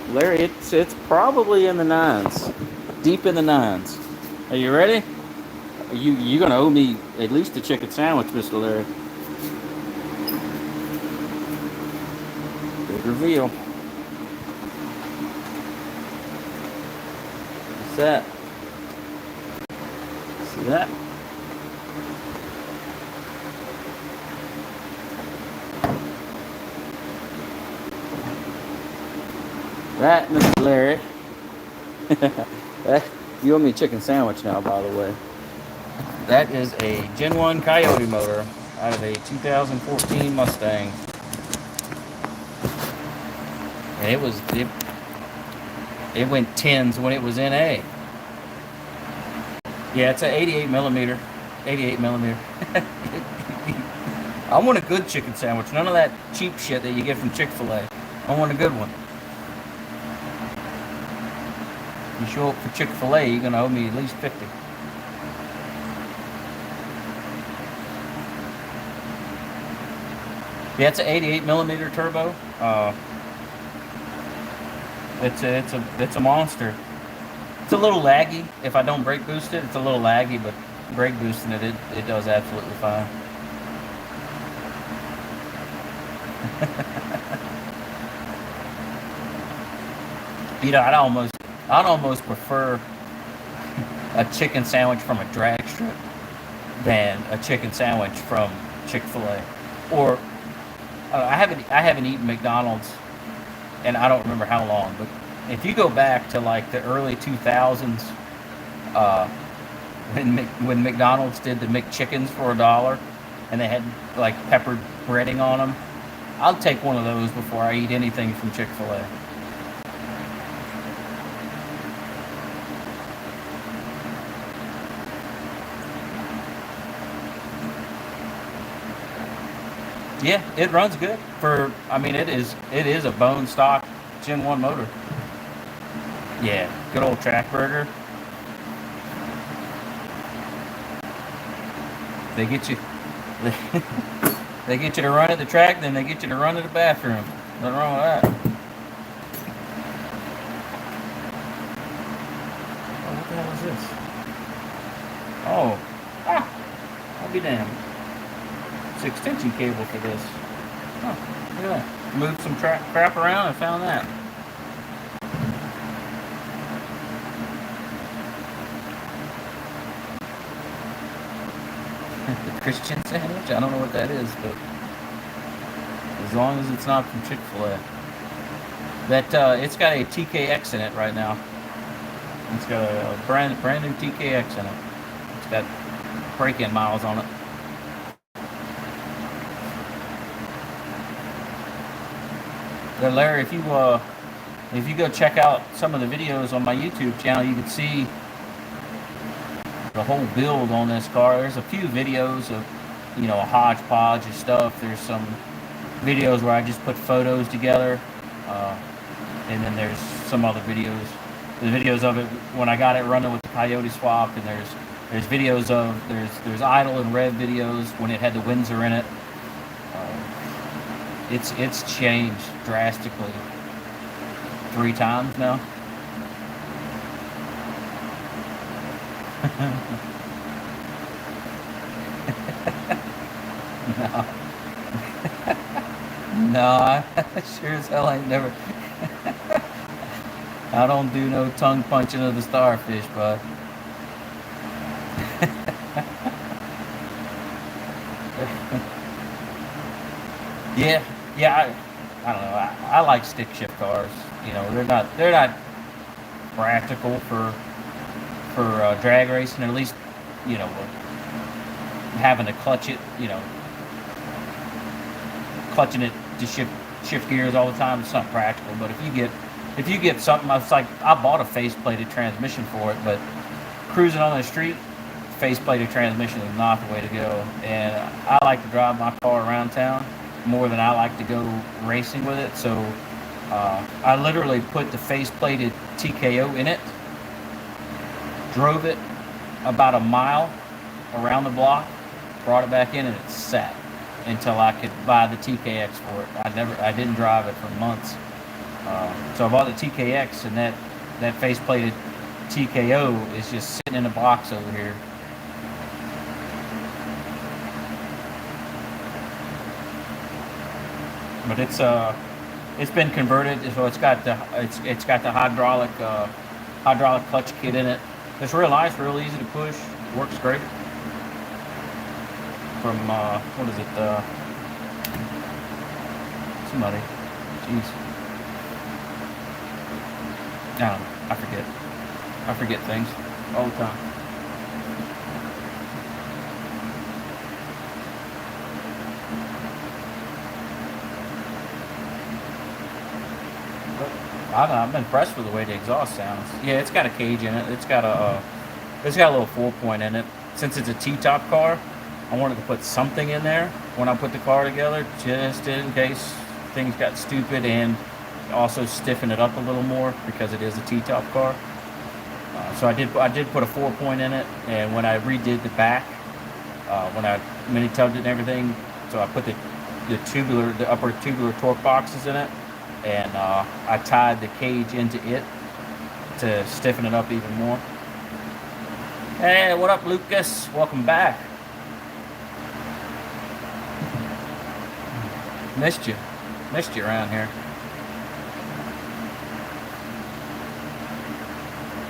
Larry, it's probably in the nines, deep in the nines. Are you ready? You're gonna owe me at least a chicken sandwich, Mr. Larry. Big reveal. What's that? See that? That, Mr. Larry. You owe me a chicken sandwich now, by the way. That is a Gen 1 Coyote motor out of a 2014 Mustang. And it went tens when it was in A. Yeah, it's an 88 millimeter. 88 millimeter. I want a good chicken sandwich. None of that cheap shit that you get from Chick-fil-A. I want a good one. You show up for Chick-fil-A, you're gonna owe me at least 50. Yeah, it's an 88 millimeter turbo. It's a monster. It's a little laggy if I don't brake boost it. It's a little laggy, but brake boosting it does absolutely fine. You know, I'd almost prefer a chicken sandwich from a drag strip than a chicken sandwich from Chick-fil-A. Or I haven't eaten McDonald's, and I don't remember how long. But if you go back to like the early 2000s, when McDonald's did the McChickens for $1, and they had like peppered breading on them, I'll take one of those before I eat anything from Chick-fil-A. Yeah, it runs good I mean, it is a bone stock Gen 1 motor. Yeah, good old track burger. They get you they get you to run at the track, then they get you to run to the bathroom. Nothing wrong with that. Oh, what the hell is this? Oh, I'll be damned. It's an extension cable for this. Oh, look at that. Moved some crap around and found that. The Christian sandwich? I don't know what that is, but as long as it's not from Chick-fil-A. It's got a TKX in it right now. It's got a brand new TKX in it. It's got break-in miles on it. But Larry, if you go check out some of the videos on my YouTube channel, you can see the whole build on this car. There's a few videos of, a hodgepodge of stuff. There's some videos where I just put photos together, and then there's some other videos. There's videos of it when I got it running with the Coyote swap, and there's videos of there's idle and rev videos when it had the Windsor in it. It's changed drastically 3 times now. No. No, I sure as hell ain't never. I don't do no tongue punching of the starfish, bud. Yeah. I don't know. I like stick shift cars. They're not practical for drag racing, or at least having to clutch it. Clutching it to shift gears all the time. It's not practical. But if you get something, it's like I bought a face-plated transmission for it, but cruising on the street, face-plated transmission is not the way to go. And I like to drive my car around town more than I like to go racing with it. So I literally put the face-plated TKO in it, drove it about a mile around the block, brought it back in, and it sat until I could buy the TKX for it. I didn't drive it for months. So I bought the TKX, and that face-plated TKO is just sitting in a box over here. But it's been converted, so it's got the hydraulic clutch kit in it. It's real nice, real easy to push. Works great. From what is it? Somebody. Jeez. I forget. I forget things all the time. I'm impressed with the way the exhaust sounds. Yeah, it's got a cage in it. It's got a little 4-point in it. Since it's a T-top car, I wanted to put something in there when I put the car together, just in case things got stupid, and also stiffen it up a little more because it is a T-top car. So I did put a 4-point in it, and when I redid the back, when I mini tubbed it and everything, so I put the upper tubular torque boxes in it, and I tied the cage into it to stiffen it up even more. Hey, what up, Lucas? Welcome back. Missed you around here.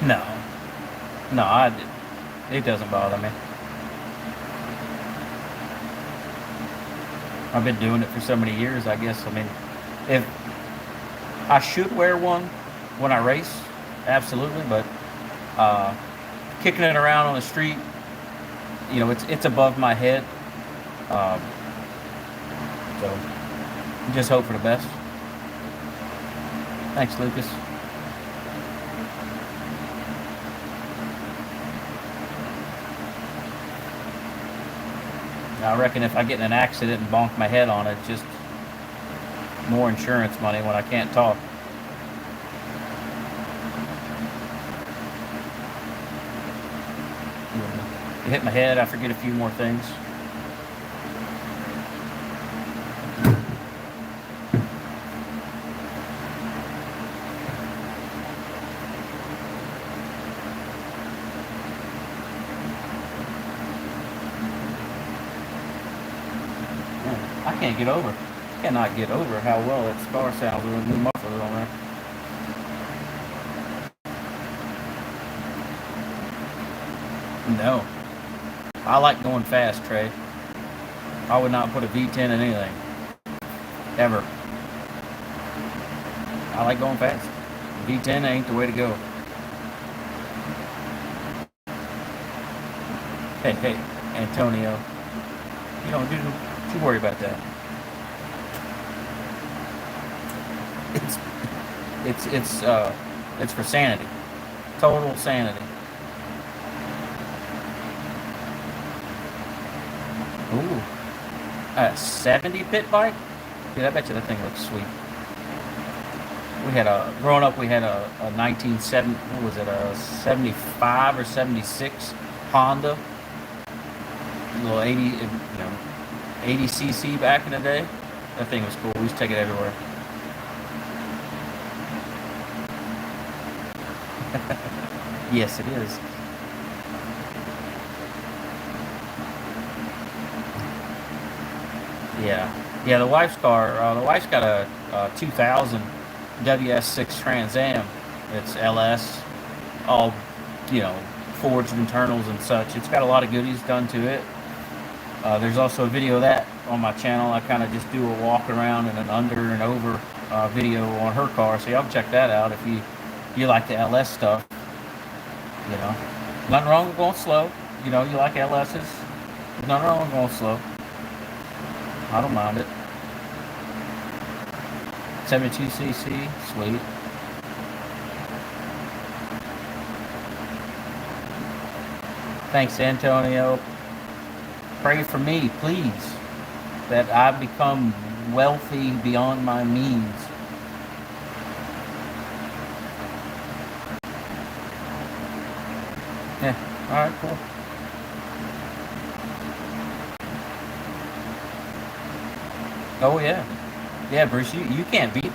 No, it doesn't bother me. I've been doing it for so many years, I guess. I mean, if I should wear one when I race, absolutely, but kicking it around on the street, it's above my head. Um, so just hope for the best. Thanks, Lucas. I reckon if I get in an accident and bonk my head on it, just more insurance money when I can't talk. You hit my head, I forget a few more things. I can't get over. Cannot get over how well that car sounds with a new muffler on there. No. I like going fast, Trey. I would not put a V10 in anything. Ever. I like going fast. V10 ain't the way to go. Hey, Antonio. You don't worry about that. It's for sanity. Total sanity. Ooh. A 70 pit bike? Dude, I bet you that thing looks sweet. Growing up, we had a 1970, what was it, a 75 or 76 Honda. A little 80cc back in the day. That thing was cool. We used to take it everywhere. Yes, it is. Yeah. The wife's car. The wife's got a 2000 WS6 Trans Am. It's LS, all forged internals and such. It's got a lot of goodies done to it. There's also a video of that on my channel. I kind of just do a walk around and an under and over video on her car, so y'all check that out if you like the LS stuff. Nothing wrong with going slow. You like LSs. There's nothing wrong with going slow. I don't mind it. 72cc, sweet. Thanks, Antonio. Pray for me, please, that I become wealthy beyond my means. Yeah, alright, cool. Oh yeah, Bruce. You can't beat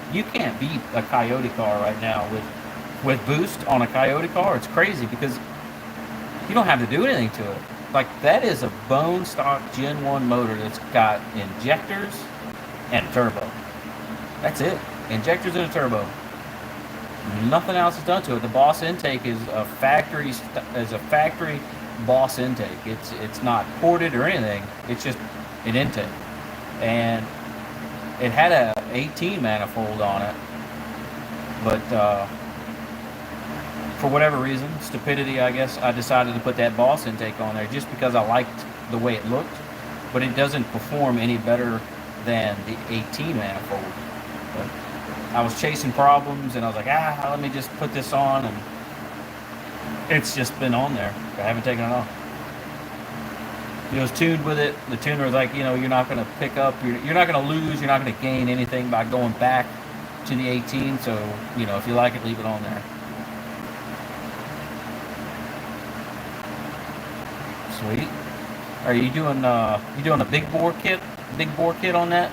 a Coyote car right now with boost on a Coyote car. It's crazy because you don't have to do anything to it. Like, that is a bone stock Gen 1 motor that's got injectors and a turbo. That's it. Injectors and a turbo. Nothing else is done to it. The Boss intake is a factory Boss intake. It's not ported or anything. It's just an intake. And it had a 18 manifold on it, but for whatever reason, stupidity, I guess, I decided to put that Boss intake on there just because I liked the way it looked, but it doesn't perform any better than the 18 manifold. But I was chasing problems, and I was like, let me just put this on, and it's just been on there. I haven't taken it off. It was tuned with it. The tuner was like, you're not going to pick up, you're not going to lose, you're not going to gain anything by going back to the 18. So, if you like it, leave it on there. Sweet. Are you doing a big bore kit on that,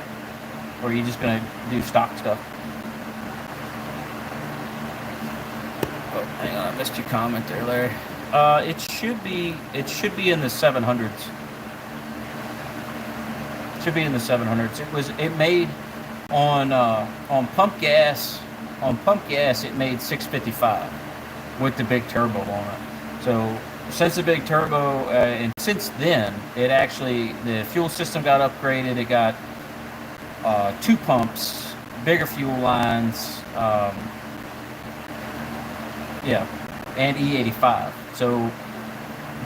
or are you just going to do stock stuff? Oh, hang on, I missed your comment there, Larry. It should be in the 700s. Should be in the 700s. It made on pump gas. On pump gas, it made 655 with the big turbo on it. So since the big turbo, and since then, the fuel system got upgraded. It got 2 pumps, bigger fuel lines, and E85. So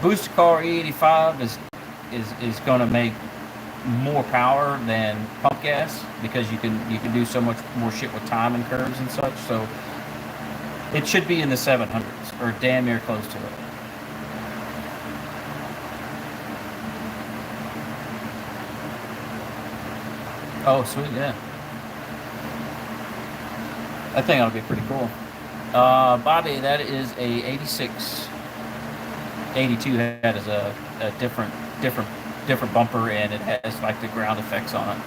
booster car E85 is going to make more power than pump gas because you can do so much more shit with timing curves and such. So it should be in the 700s or damn near close to it. Oh, sweet, yeah. That thing ought to be pretty cool. Bobby, that is a 86. 82 had is a different bumper, and it has like the ground effects on it.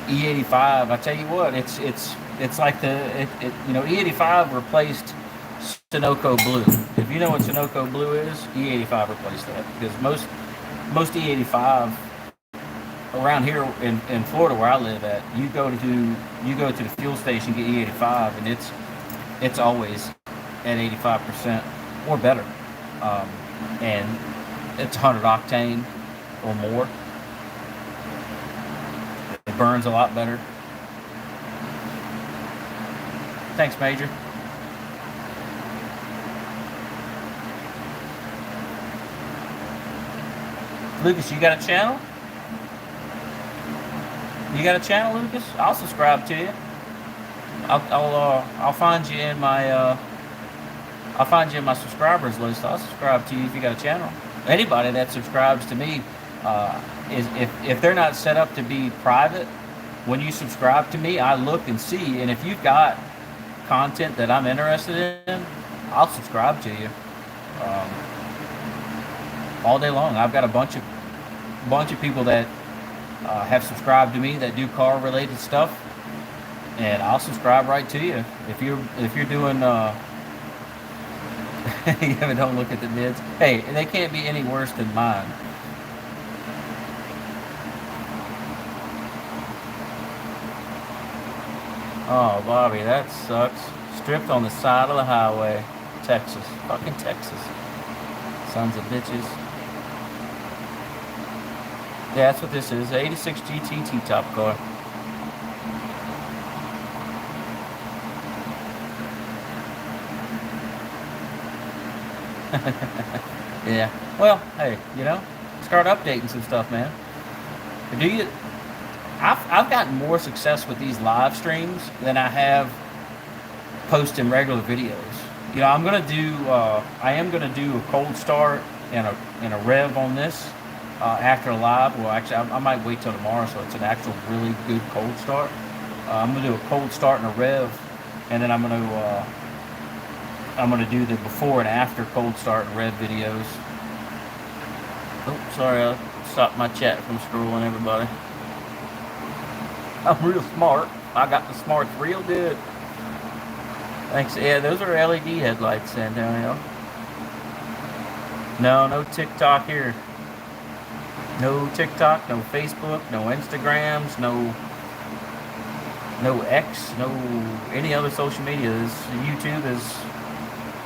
E85, I tell you what, it's like E85 replaced Sunoco Blue. If you know what Sunoco Blue is, E85 replaced that, because most E85 around here in Florida where I live at, you go to the fuel station, get E85, and it's always at 85% or better, and it's 100 octane or more. It burns a lot better. Thanks, Major. Lucas, you got a channel? You got a channel, Lucas? I'll subscribe to you. I'll find you in my subscribers list. I'll subscribe to you if you got a channel. Anybody that subscribes to me, if they're not set up to be private, when you subscribe to me, I look and see, and if you've got content that I'm interested in, I'll subscribe to you all day long. I've got a bunch of people that have subscribed to me that do car related stuff, and I'll subscribe right to you. If you're doing yeah, don't look at the mids. Hey, they can't be any worse than mine. Oh, Bobby, that sucks. Stripped on the side of the highway. Texas. Fucking Texas. Sons of bitches. Yeah, that's what this is. 86 GT T-top car. Yeah. Well, hey, start updating some stuff, man. I've gotten more success with these live streams than I have posting regular videos. I am gonna do a cold start and a rev on this after a live. Well, actually, I might wait till tomorrow, so it's an actual really good cold start. I'm gonna do a cold start and a rev, and then I'm gonna do the before and after cold start and rev videos. Oh, sorry, I stopped my chat from scrolling, everybody. I'm real smart. I got the smarts real good. Thanks. Yeah, those are LED headlights, Antonio. No TikTok here. No TikTok, no Facebook, no Instagrams, no X, no any other social media.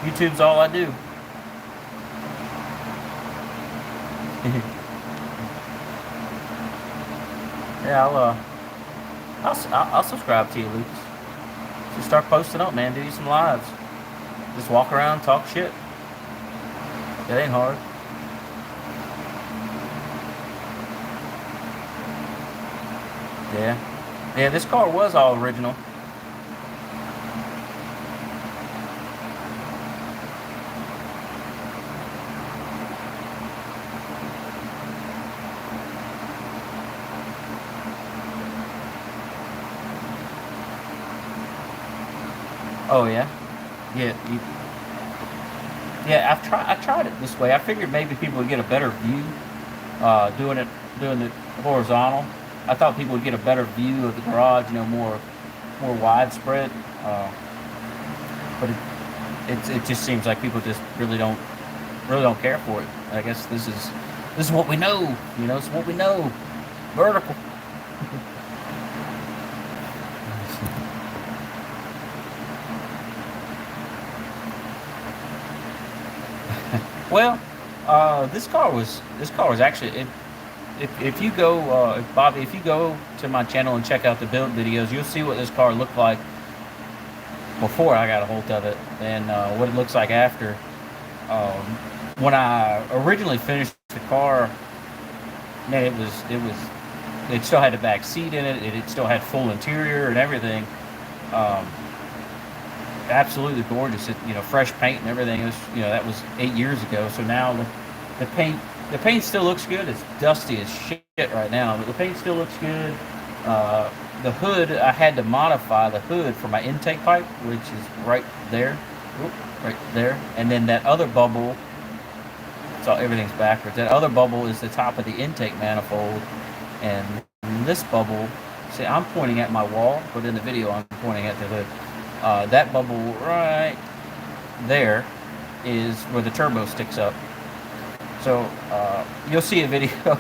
YouTube's all I do. Yeah, I'll subscribe to you, Lucas. Just start posting up, man. Do you some lives. Just walk around, talk shit. It ain't hard. Yeah. Yeah, this car was all original. Oh yeah, yeah, yeah. I tried it this way. I figured maybe people would get a better view doing it horizontal. I thought people would get a better view of the garage, more widespread. But it just seems like people just really don't care for it. I guess this is what we know. It's what we know. Vertical. Well, this car was actually if you go if Bobby, if you go to my channel and check out the build videos, you'll see what this car looked like before I got a hold of it, and what it looks like after. Um, when I originally finished the car, man, it still had the back seat in it. It still had full interior and everything. Um, Absolutely gorgeous. Fresh paint and everything. It was, that was 8 years ago. So now the paint still looks good. It's dusty as shit right now, but the paint still looks good. The hood, I had to modify the hood for my intake pipe, which is right there, right there, and then that other bubble. So everything's backwards. That other bubble is the top of the intake manifold, and this bubble. See, I'm pointing at my wall, but in the video I'm pointing at the hood. That bubble right there is where the turbo sticks up. So you'll see a video.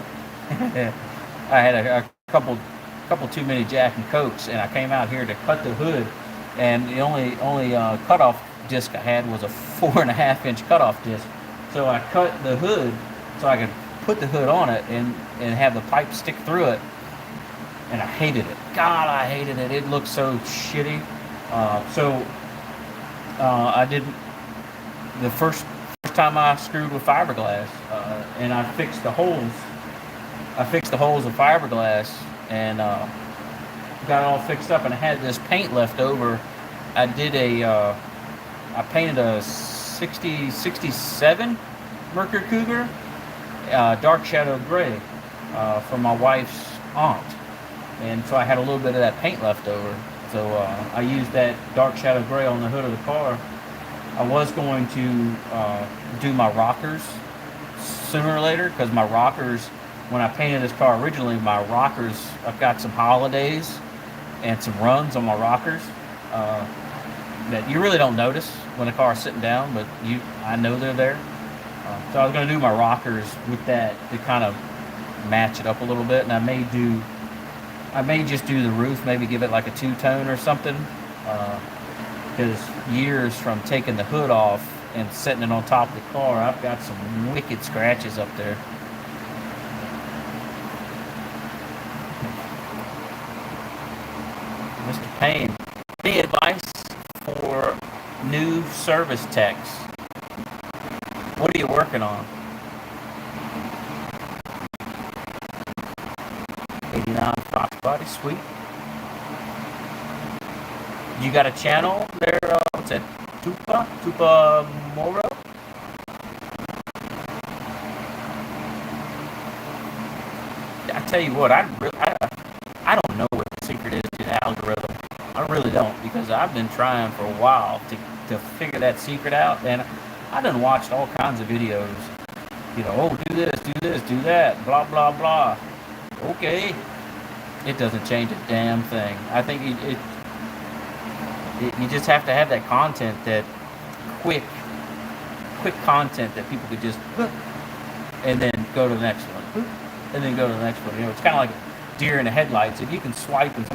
I had a couple too many Jack and Cokes, and I came out here to cut the hood, and the only cutoff disc I had was a 4.5-inch cutoff disc. So I cut the hood so I could put the hood on it and have the pipe stick through it, and I hated it. God, I hated it. It looked so shitty. I did the first time I screwed with fiberglass, and I fixed the holes. I fixed the holes of fiberglass and got it all fixed up, and I had this paint left over. I painted a 67 Mercury Cougar, dark shadow gray, for my wife's aunt, and so I had a little bit of that paint left over. So I used that dark shadow gray on the hood of the car. I was going to do my rockers sooner or later, because my rockers, when I painted this car originally, my rockers, I've got some holidays and some runs on my rockers that you really don't notice when the car's sitting down, but I know they're there. So I was going to do my rockers with that to kind of match it up a little bit, and I may just do the roof, maybe give it like a two-tone or something, because years from taking the hood off and setting it on top of the car, I've got some wicked scratches up there. Mr. Payne, any advice for new service techs? What are you working on? 89 crossbody, sweet. You got a channel there? What's that? Tupa Moro? I tell you what, I don't know what the secret is to the algorithm. I really don't, because I've been trying for a while to figure that secret out, and I done watched all kinds of videos. Oh, do this, do that, blah, blah, blah. Okay. It doesn't change a damn thing. I think you just have to have that content, that quick content that people could just and then go to the next one, and then go to the next one. It's kind of like deer in the headlights. If you can swipe and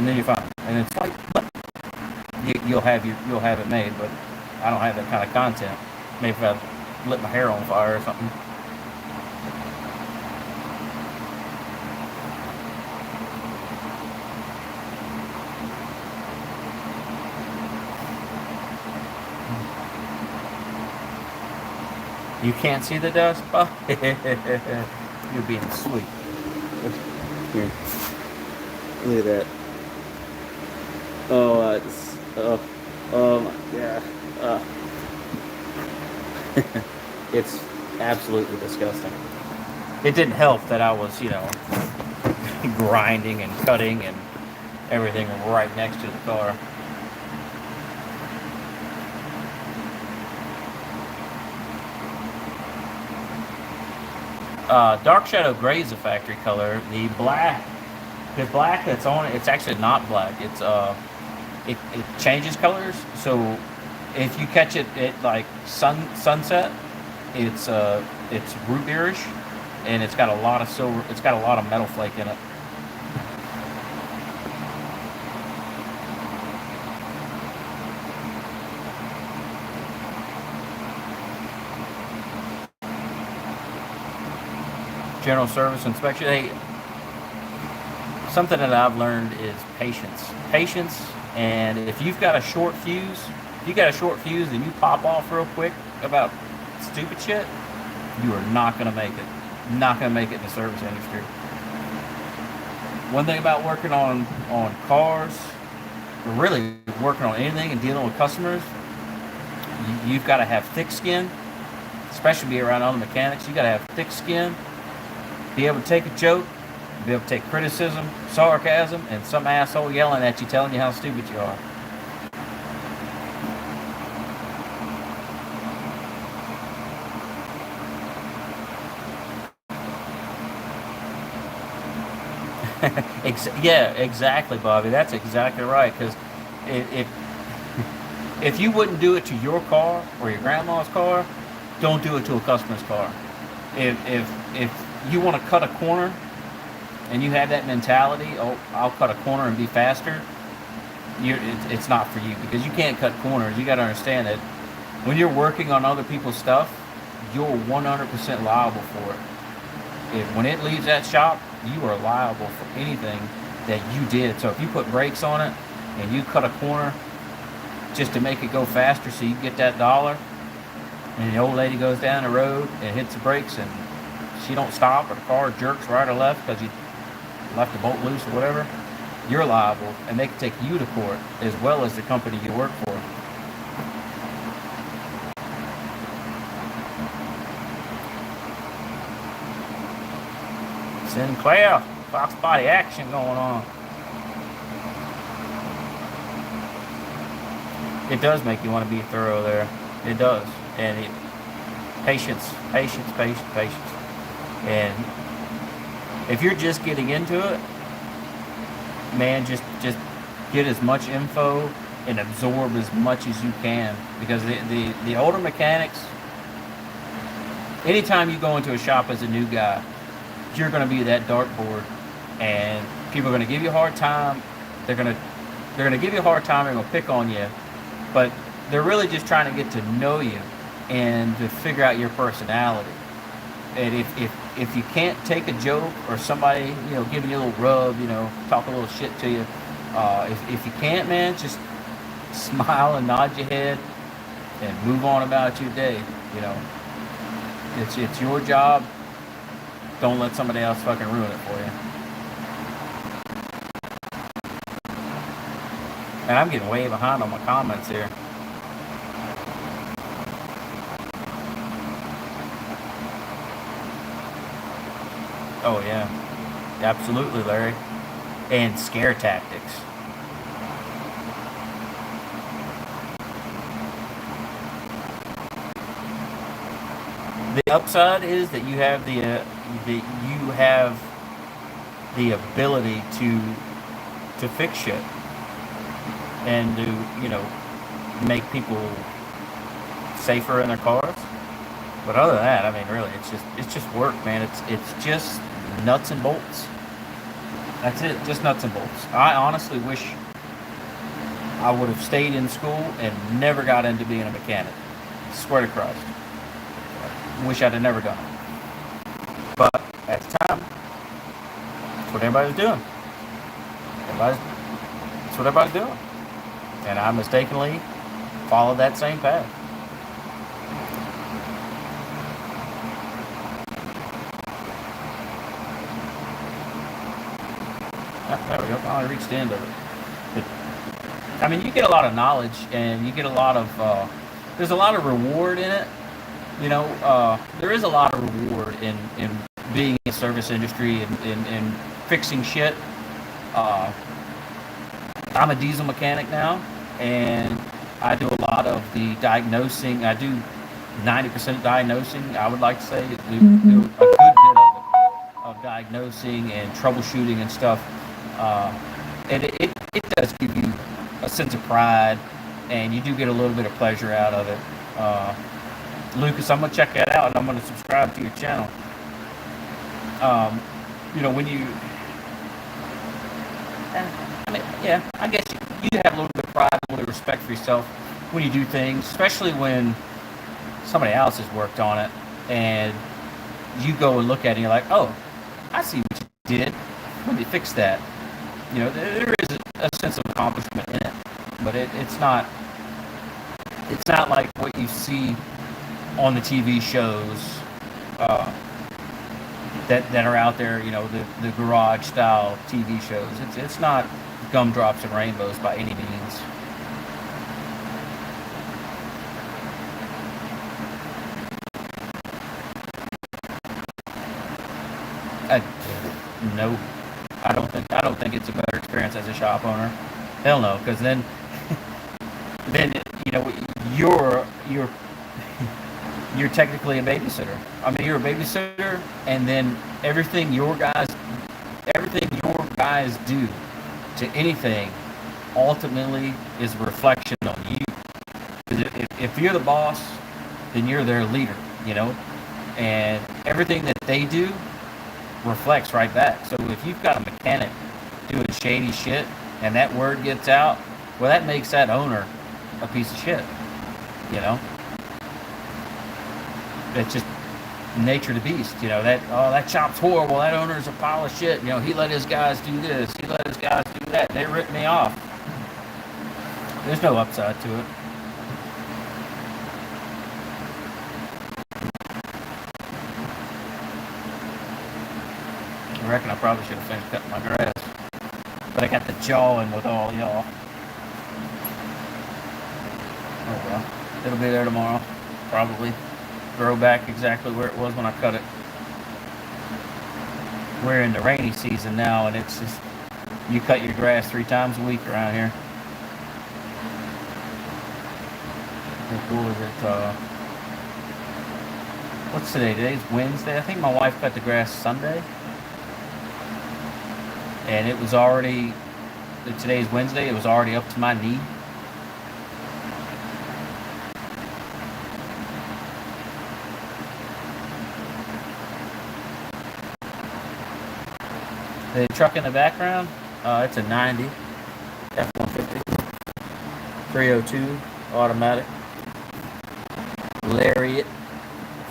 then you're fine, and then swipe, you'll have it made. But I don't have that kind of content. Maybe if I lit my hair on fire or something. You can't see the dust? Oh, you're being sweet. Here, look at that. Oh, yeah. It's absolutely disgusting. It didn't help that I was, grinding and cutting and everything right next to the car. Dark Shadow Gray is a factory color. The black that's on it, it's actually not black. It changes colors. So if you catch it at like sunset, it's root beerish, and it's got a lot of silver. It's got a lot of metal flake in it. General service inspection. Hey, something that I've learned is patience. Patience, and if you've got a short fuse, if you got a short fuse and you pop off real quick about stupid shit, you are not gonna make it. Not gonna make it in the service industry. One thing about working on cars, or really working on anything and dealing with customers, you've got to have thick skin, especially be around other mechanics. You got to have thick skin, be able to take a joke, be able to take criticism, sarcasm, and some asshole yelling at you, telling you how stupid you are. Yeah, exactly, Bobby. That's exactly right. Because if if you wouldn't do it to your car or your grandma's car, don't do it to a customer's car. If you want to cut a corner and you have that mentality, oh, I'll cut a corner and be faster. It's not for you, because you can't cut corners. You got to understand that when you're working on other people's stuff, you're 100% liable for it. If when it leaves that shop, you are liable for anything that you did. So if you put brakes on it and you cut a corner just to make it go faster so you get that dollar, and the old lady goes down the road and hits the brakes and she don't stop, or the car jerks right or left because you left the bolt loose or whatever, you're liable, and they can take you to court as well as the company you work for. Sinclair, Fox body action going on. It does make you want to be thorough there. It does. And patience, patience, patience, patience. And if you're just getting into it, man, just get as much info and absorb as much as you can. Because the older mechanics, anytime you go into a shop as a new guy, you're going to be that dartboard, and people are going to give you a hard time. They're going to give you a hard time. They're going to pick on you, but they're really just trying to get to know you and to figure out your personality. And if you can't take a joke, or somebody giving you a little rub, talk a little shit to you, if you can't, man, just smile and nod your head and move on about your day. It's your job. Don't let somebody else fucking ruin it for you. And I'm getting way behind on my comments here. Oh yeah, absolutely, Larry. And scare tactics. The upside is that you have the ability to fix shit and to make people safer in their cars. But other than that, I mean, really, it's just work, man. It's just nuts and bolts. That's it, just nuts and bolts. I honestly wish I would have stayed in school and never got into being a mechanic. Swear to Christ. Wish I'd have never done it. But at the time, that's what everybody was doing. That's what everybody's doing. And I mistakenly followed that same path. There we go. Finally reached the end of it. But, I mean, you get a lot of knowledge, and you get a lot of. There's a lot of reward in it. You know, there is a lot of reward in being in the service industry and fixing shit. Uh, I'm a diesel mechanic now, and I do a lot of the diagnosing. I do 90% diagnosing. I would like to say do a good bit of it, of diagnosing and troubleshooting and stuff. Uh, and it does give you a sense of pride, and you do get a little bit of pleasure out of it. Lucas, I'm gonna check that out, and I'm gonna subscribe to your channel. You know, when you, I mean, yeah, I guess you have a little bit of pride, a little bit of respect for yourself when you do things, especially when somebody else has worked on it, and you go and look at it, and you're like, oh, I see what you did. Let me fix that. You know, there is a sense of accomplishment in it, but it's not like what you see on the TV shows that are out there. You know, the garage style TV shows. It's not gumdrops and rainbows by any means. No, I don't think it's a better experience as a shop owner. Hell no, because then you know you're technically a babysitter. I mean, you're a babysitter, and then everything your guys do to anything ultimately is a reflection on you. Because if you're the boss, then you're their leader. You know, and everything that they do reflects right back. So if you've got a mechanic doing shady shit and that word gets out, well, that makes that owner a piece of shit. You know, it's just nature of the beast. You know, that shop's horrible. That owner's a pile of shit. You know, he let his guys do this. He let his guys do that. They ripped me off. There's no upside to it. I reckon I probably should have finished cutting my grass, but I got the jawing with all y'all. Oh well, it'll be there tomorrow, probably. Grow back exactly where it was when I cut it. We're in the rainy season now, and it's just, you cut your grass 3 times a week around here. How cool is it? What's today? Today's Wednesday. I think my wife cut the grass Sunday. And it was already, today's Wednesday, it was already up to my knee. The truck in the background, it's a 90 F-150, 302 automatic, Lariat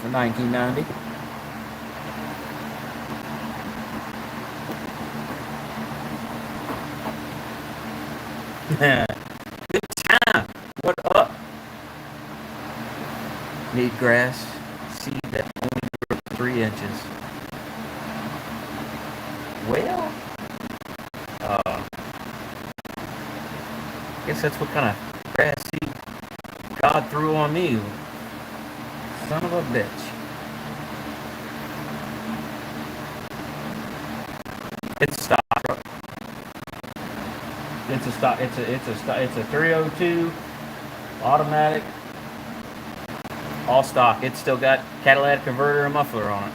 for 1990. Good time. What up? Need grass. Seed that only grew 3 inches. Well, I guess that's what kind of grass seed God threw on me. Son of a bitch. It's stock. It's a stock. It's a 302 automatic, all stock. It's still got catalytic converter and muffler on it.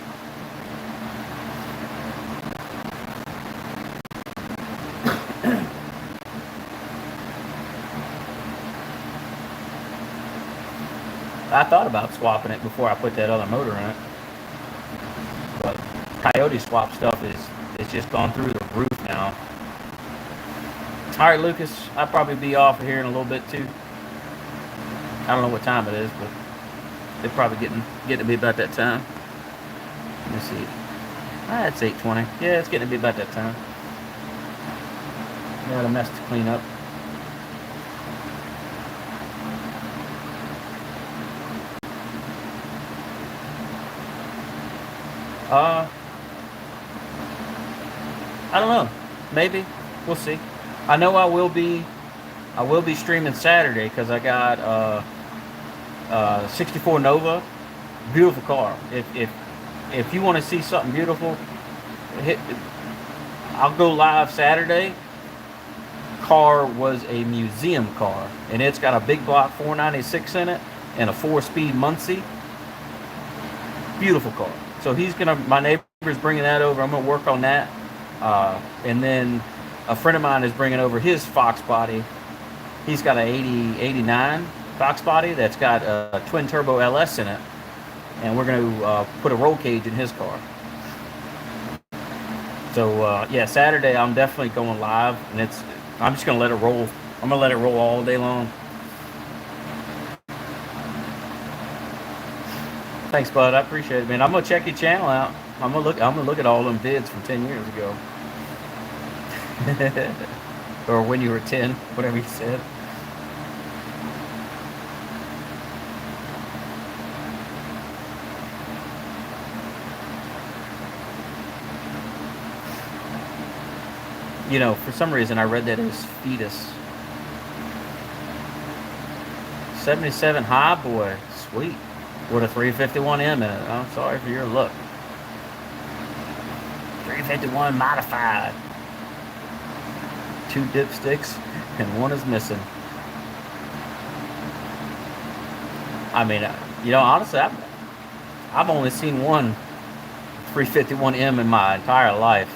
I thought about swapping it before I put that other motor in it, but Coyote swap stuff is just gone through the roof now. All right, Lucas, I'll probably be off here in a little bit too. I don't know what time it is, but they're probably getting to be about that time. Let me see. It's 8:20. Yeah, it's getting to be about that time. Got a mess to clean up. I don't know. maybe. We'll see. I know I will be. I will be streaming Saturday because I got 64 Nova, beautiful car. If you want to see something beautiful, hit. I'll go live Saturday. Car was a museum car, and it's got a big block 496 in it and a 4-speed Muncie. Beautiful car. So my neighbor's bringing that over. I'm gonna work on that, and then a friend of mine is bringing over his Fox body. He's got an 89 Fox body that's got a twin turbo LS in it, and we're gonna put a roll cage in his car. So yeah, Saturday I'm definitely going live, and I'm just gonna let it roll. I'm gonna let it roll all day long. Thanks, bud. I appreciate it, man. I'm gonna check your channel out. I'm gonna look at all them vids from 10 years ago, or when you were 10, whatever you said. You know, for some reason I read that as fetus. 77 high, boy, sweet. With a 351M in it. I'm sorry for your luck. 351 modified. 2 dipsticks and 1 is missing. I mean, you know, honestly, I've only seen one 351M in my entire life.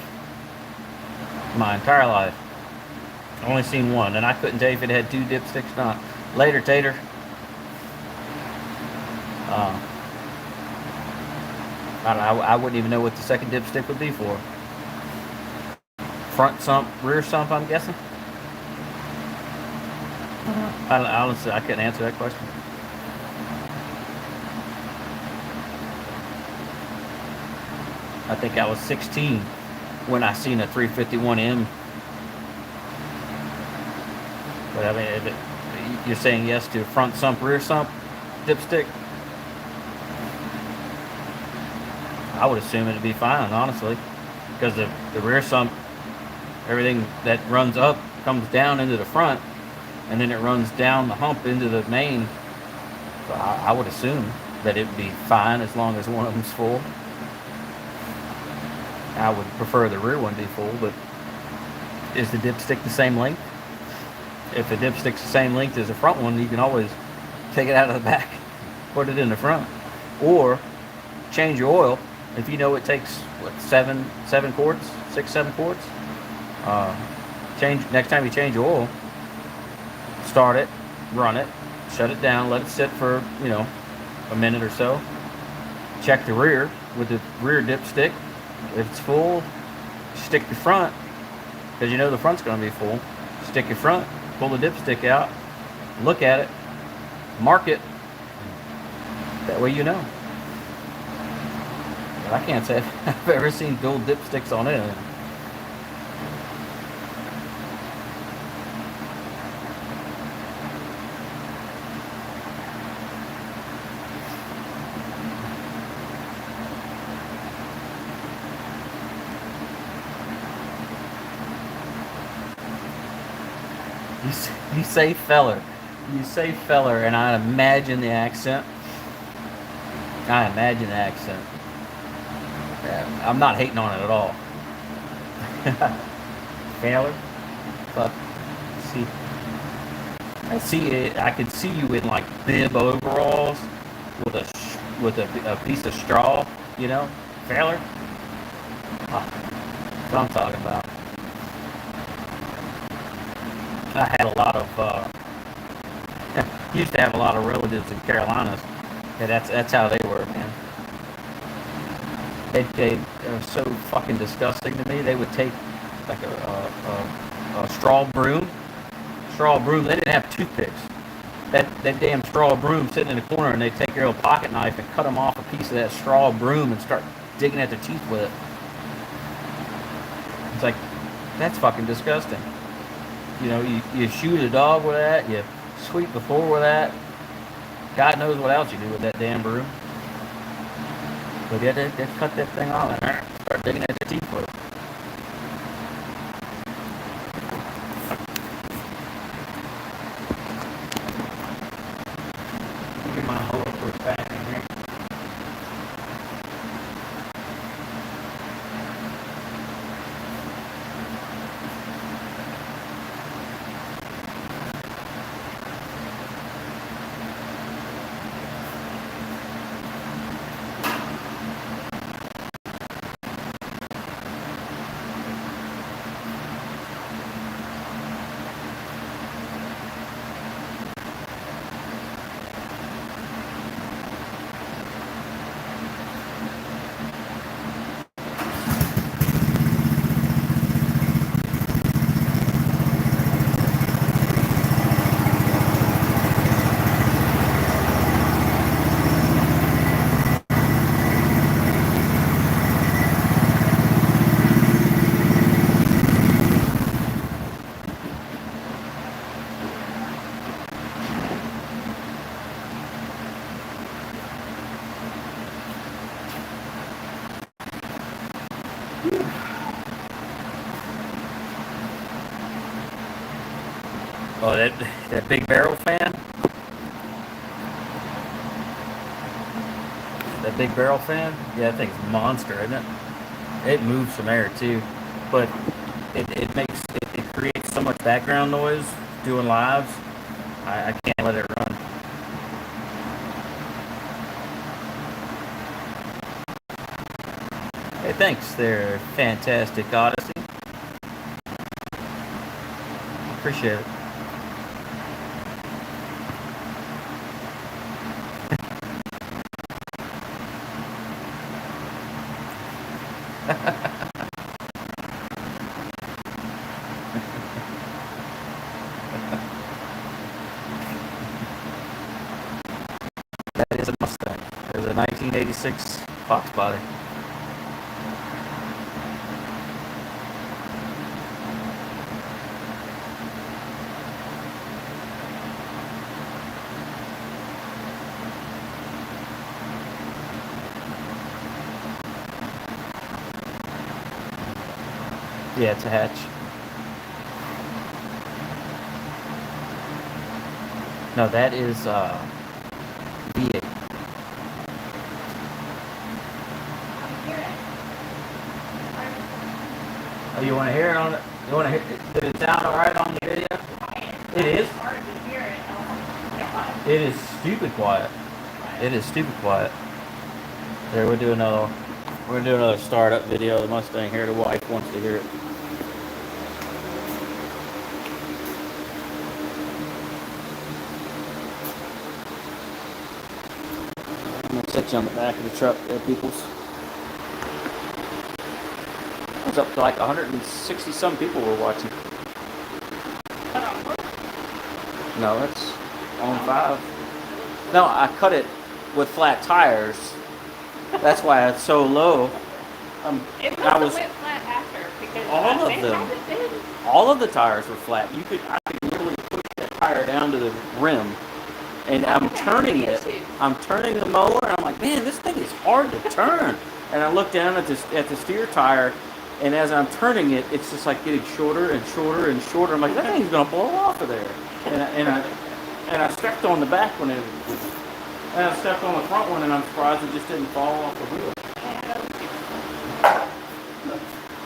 I've only seen one, and I couldn't tell you if it had 2 dipsticks or not. Later, Tater. I wouldn't even know what the second dipstick would be for. Front sump, rear sump, I'm guessing. Honestly, I couldn't answer that question. I think I was 16 when I seen a 351M. But I mean, you're saying yes to front sump, rear sump dipstick? I would assume it'd be fine, honestly, because the rear sump, everything that runs up comes down into the front, and then it runs down the hump into the main. So I would assume that it'd be fine as long as one of them's full. I would prefer the rear one be full, but is the dipstick the same length? If the dipstick's the same length as the front one, you can always take it out of the back, put it in the front, or change your oil. If you know it takes what, 7 quarts, 6-7 quarts, next time you change your oil, start it, run it, shut it down, let it sit for a minute or so. Check the rear with the rear dipstick. If it's full, stick the front, because you know the front's going to be full. Stick your front, pull the dipstick out, look at it, mark it. That way you know. But I can't say I've ever seen dual dipsticks on it. You say feller. You say feller, and I imagine the accent. Yeah, I'm not hating on it at all. Feller? Fuck. I could see you in like bib overalls with a piece of straw, Feller? Oh, that's what I'm talking about. I had a lot of used to have a lot of relatives in Carolinas. Yeah, that's how they were, man. They are so fucking disgusting to me. They would take like a straw broom. They didn't have toothpicks. That damn straw broom sitting in the corner, and they take their little pocket knife and cut them off a piece of that straw broom and start digging at their teeth with it. It's like, that's fucking disgusting. You shoot a dog with that, you sweep the floor with that. God knows what else you do with that damn broom. But yeah, they cut that thing off and start digging at their teeth with it. Oh, that big barrel fan? That big barrel fan? Yeah, that thing's a monster, isn't it? It moves some air too, but it creates so much background noise doing lives. I can't let it run. Hey, thanks there, fantastic Odyssey. Appreciate it. That is a Mustang. There's a 1986 Fox body. Yeah, it's a hatch. No, that is V8. Oh, you want to hear it on the? You want to hear? Did it sound all right on the video? It is. It is stupid quiet. It is stupid quiet. There, we're doing another startup video of the Mustang here. The wife wants to hear it. I'm gonna set you on the back of the truck there, peoples. It was up to like 160 some people were watching. No, it's on 5. No, I cut it with flat tires. That's why it's so low. It must have went flat after because all of the tires were flat. I could literally push that tire down to the rim, and I'm turning it. I'm turning the mower, and I'm like, man, this thing is hard to turn. And I look down at the steer tire, and as I'm turning it, it's just like getting shorter and shorter and shorter. I'm like, that thing's gonna blow off of there. And I stepped on the back one, and I stepped on the front one, and I'm surprised it just didn't fall off the wheel.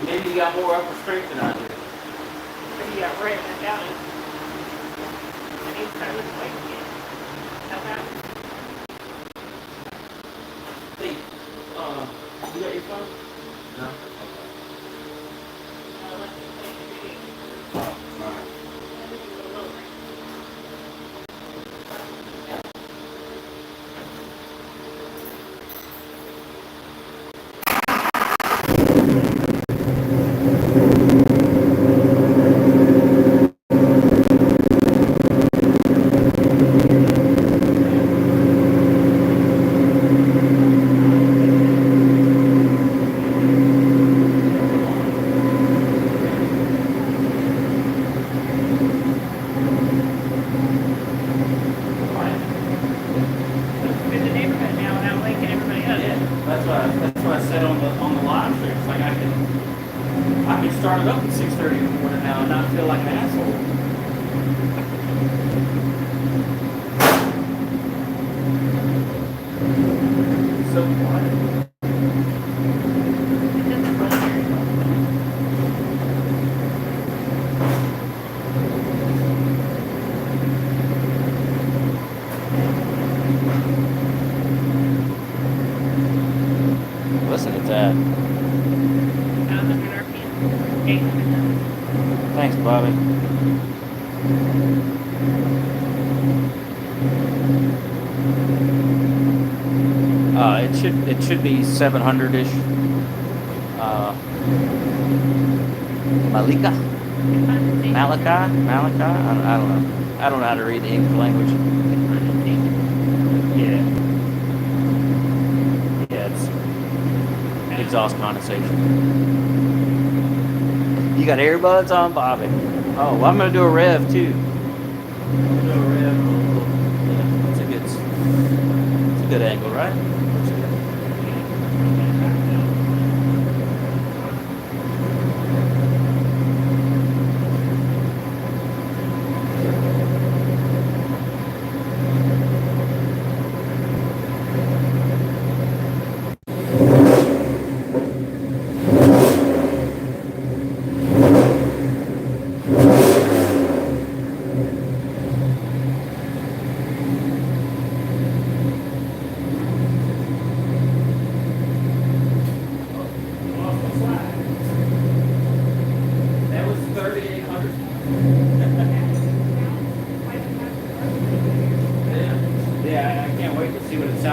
Maybe you got more upper strength than I do. Maybe you got red and down. I need to try this way again. How about? Hey, you got your phone? No. That's what I said on the live stream. It's like I can start it up at 6:30 in the morning now and not feel like an asshole. So quiet. Listen to that. 1,000 RPM. 800. Thanks, Bobby. It should be 700-ish. Malika? Malika? I don't know. I don't know how to read the English language. Yeah. Yeah, it's exhaust condensation. You got earbuds on, Bobby? Oh, well, I'm going to do a rev, too. Do a rev. Yeah, it's a good angle, right?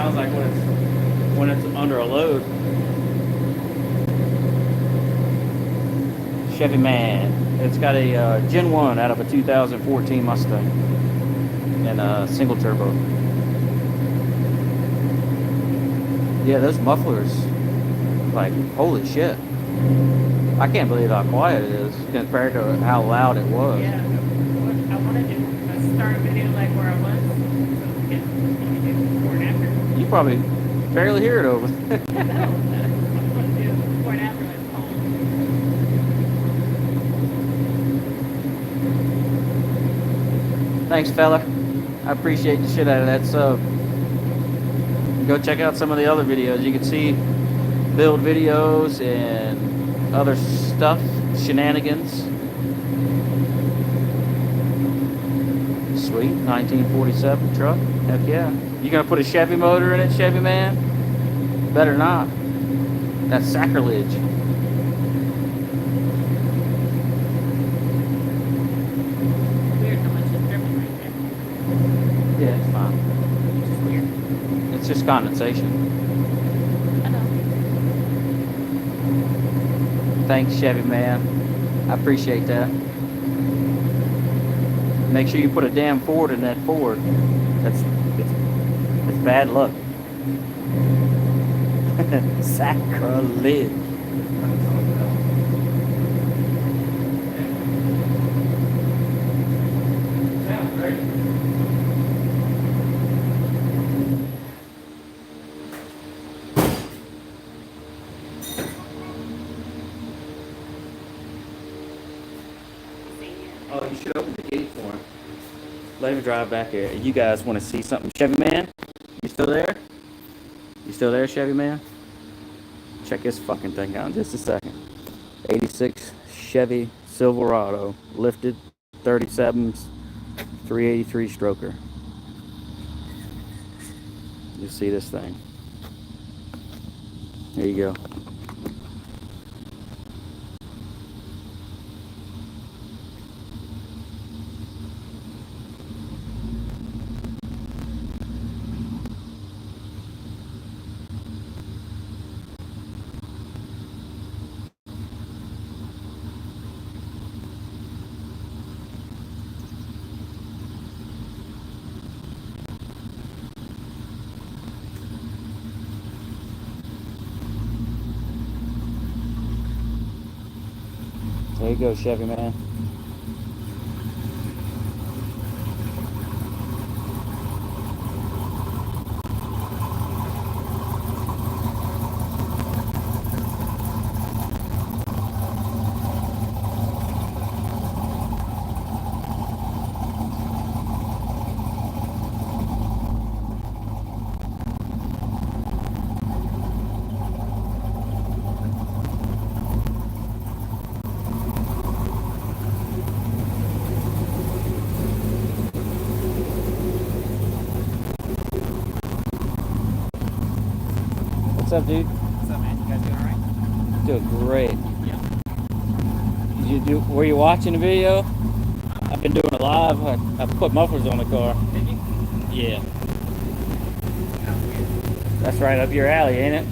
sounds like when it's under a load. Chevy Man. It's got a Gen 1 out of a 2014 Mustang and a single turbo. Yeah, those mufflers, like, holy shit. I can't believe how quiet it is compared to how loud it was. Yeah, what I want to do is start a video like where I was, so we can do before and after. You probably barely hear it over. No, I want to do before and after like home. Thanks, fella. I appreciate the shit out of that sub. Go check out some of the other videos. You can see build videos and other stuff, shenanigans. Sweet, 1947 truck. Heck yeah. You gonna put a Chevy motor in it, Chevy Man? Better not. That's sacrilege. Weird how much is dripping right there. Yeah, it's fine. It's just weird. It's just condensation. I know. Thanks, Chevy Man. I appreciate that. Make sure you put a damn Ford in that Ford. It's bad luck. Sacrilege. Oh, you should open the gate for him. Let him drive back here. You guys want to see something? Chevy Man? You still there? You still there, Chevy Man? Check this fucking thing out in just a second. 86 Chevy Silverado. Lifted 37s. 383 stroker. You see this thing. There you go. There you go, Chevy Man. What's up, dude? What's up, man? You guys doing alright? Doing great. Yeah. Were you watching the video? I've been doing it live. I put mufflers on the car. Did you? Yeah. That's weird. That's right up your alley, ain't it?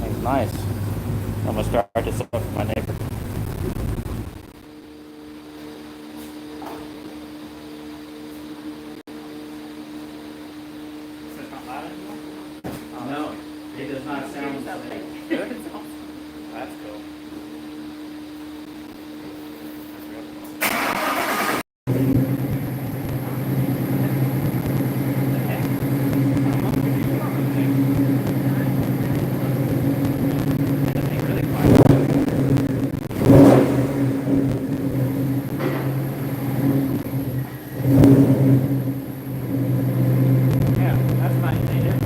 That's nice. I'm gonna start this up with my neighbor. So it's not loud anymore? No, it does not sound the same. Good? That's cool. Yeah, that's nice. They did.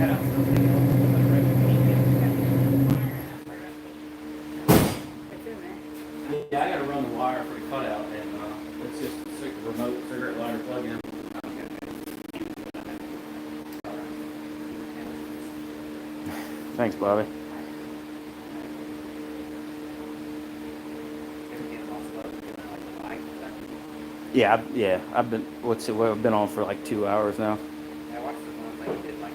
cut out something else. Like right when he gets It's in there. Yeah, I gotta run the wire for the cutout, and it's just a remote cigarette lighter plug-in. Thanks, Bobby. Yeah, I've been. I've been on for like 2 hours now. I watched the ones like you did, like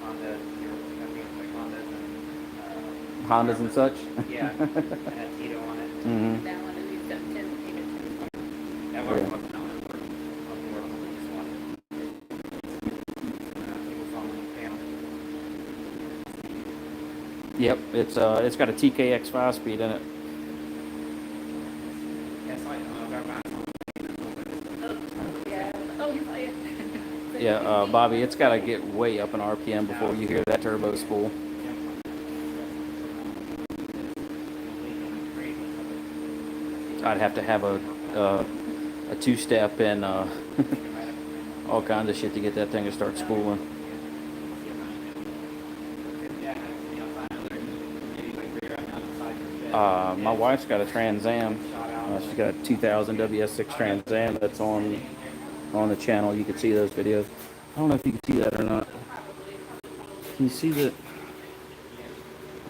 Honda, your Hondas Hondas and and such. yeah, and had Tito on it. Mm-hmm. That one and you've done 10, take it 10. That was Yeah. looking on it. Looking on this one. It was on the panel. Yep, it's got a TKX 5-speed in it. Yes, I know. I've got Yeah. Oh, you play it. Yeah, Bobby, it's gotta get way up in RPM before you hear that turbo spool. I'd have to have a 2-step and all kinds of shit to get that thing to start spooling. My wife's got a Trans Am. She's got a 2000 WS6 Trans Am that's on the channel. You can see those videos. I don't know if you can see that or not. Can you see that?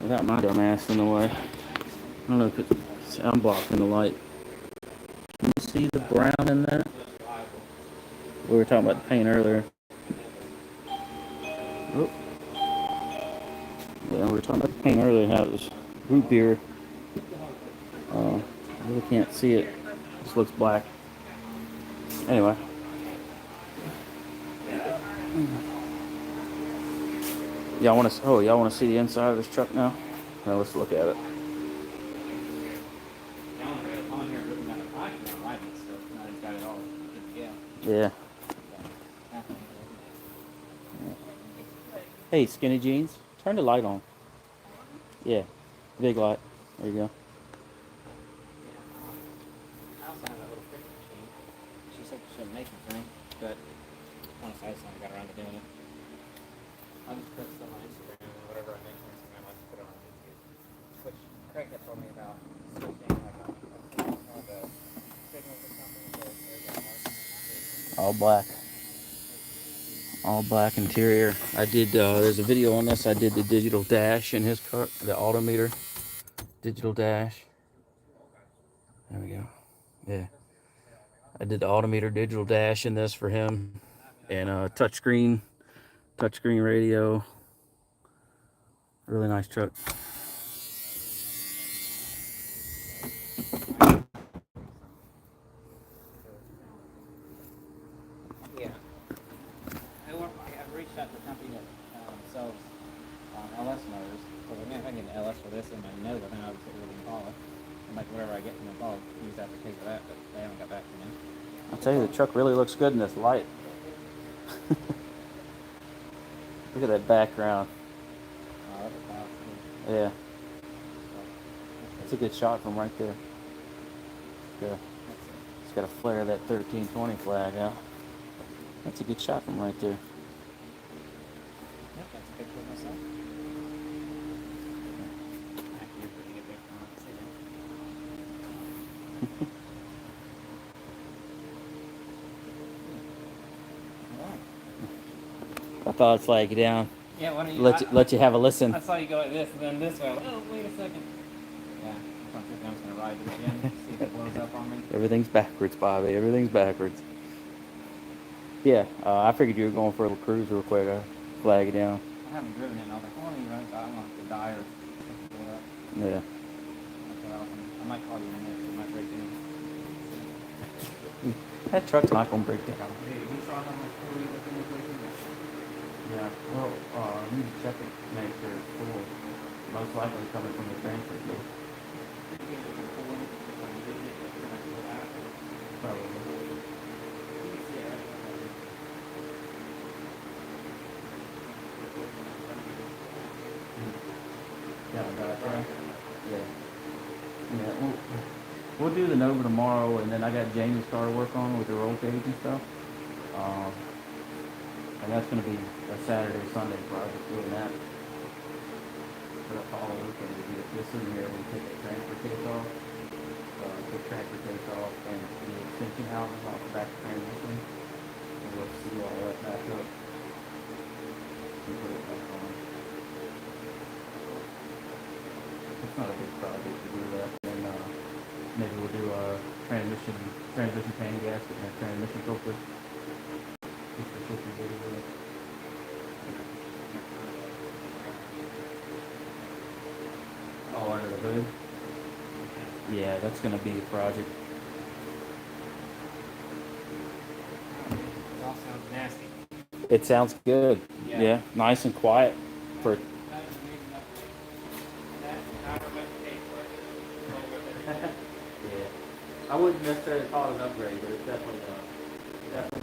Without my dumb ass in the way. I don't know if I'm blocking the light. Can you see the brown in that? We were talking about the paint earlier. Oh. Yeah, we were talking about the paint earlier, how it was root beer. I really can't see it. This looks black. Anyway. Y'all want to see the inside of this truck now? Now let's look at it. Yeah. Hey, skinny jeans, turn the light on. Yeah, big light. There you go. I also have that little printing machine. She said she shouldn't make it for me, but once I finally got around to doing it, I'll just put stuff on Instagram and whatever I make on Instagram, I'll just put it on YouTube. Which Craig had told me about switching like on the signals or something, so there's that mark. All black. All black interior. I did, there's a video on this. I did the digital dash in his car, the altimeter. Digital dash. There we go. Yeah. I did the altimeter digital dash in this for him. And touchscreen radio. Really nice truck. Yeah. I've reached out to a company that sells LS motors. So if I get an LS for this and I know that, then obviously we can call it. And like whatever I get from the ball, use that to pay for that, but they haven't got back to me. I'll tell you, the truck really looks good in this light. Look at that background. Oh, that's a positive. Yeah. It's a good shot from right there. Yeah. It's got a flare of that 1320 flag out. That's a good shot from right there. Yep, that's a picture of myself. Actually, you're pretty good picture on it, too. I thought I'd flag you down. Yeah, why don't you Let you have a listen. I saw you go like this and then this way. Like, oh, wait a second. Yeah, I'm just gonna ride to the end, see if it blows up on me. Everything's backwards, Bobby. Everything's backwards. Yeah, I figured you were going for a little cruise real quick. I flag you down. I haven't driven it and I was like, oh, you know, I don't want to die or blow up. Yeah. I might call you in a minute, it might break in. That truck's not gonna break down. Hey, you saw how much fuel you put in this thing? Yeah. Well, you need to check it, make sure it's full. Most likely coming from the transfer station. Probably. Yeah, we'll do the Nova tomorrow, and then I got Jamie's car to work on with the roll cage and stuff. And that's going to be a Saturday, Sunday project doing that. For the following weekend, we do this in here, we take the transfer case off, take transfer case off, and the extension houses off the back of the transmission. And we'll see all that back up. And put it back on. It's not a big project to do that. And maybe we'll do a transmission pan gasket and a transmission filter. Just for 50 days. Oh, under the hood? Yeah, that's gonna be a project. It all sounds nasty. It sounds good. Yeah. Yeah, nice and quiet for. That is amazing upgrade. That, however much you pay for it, well worth it. Yeah, I wouldn't necessarily call it an upgrade, but it's definitely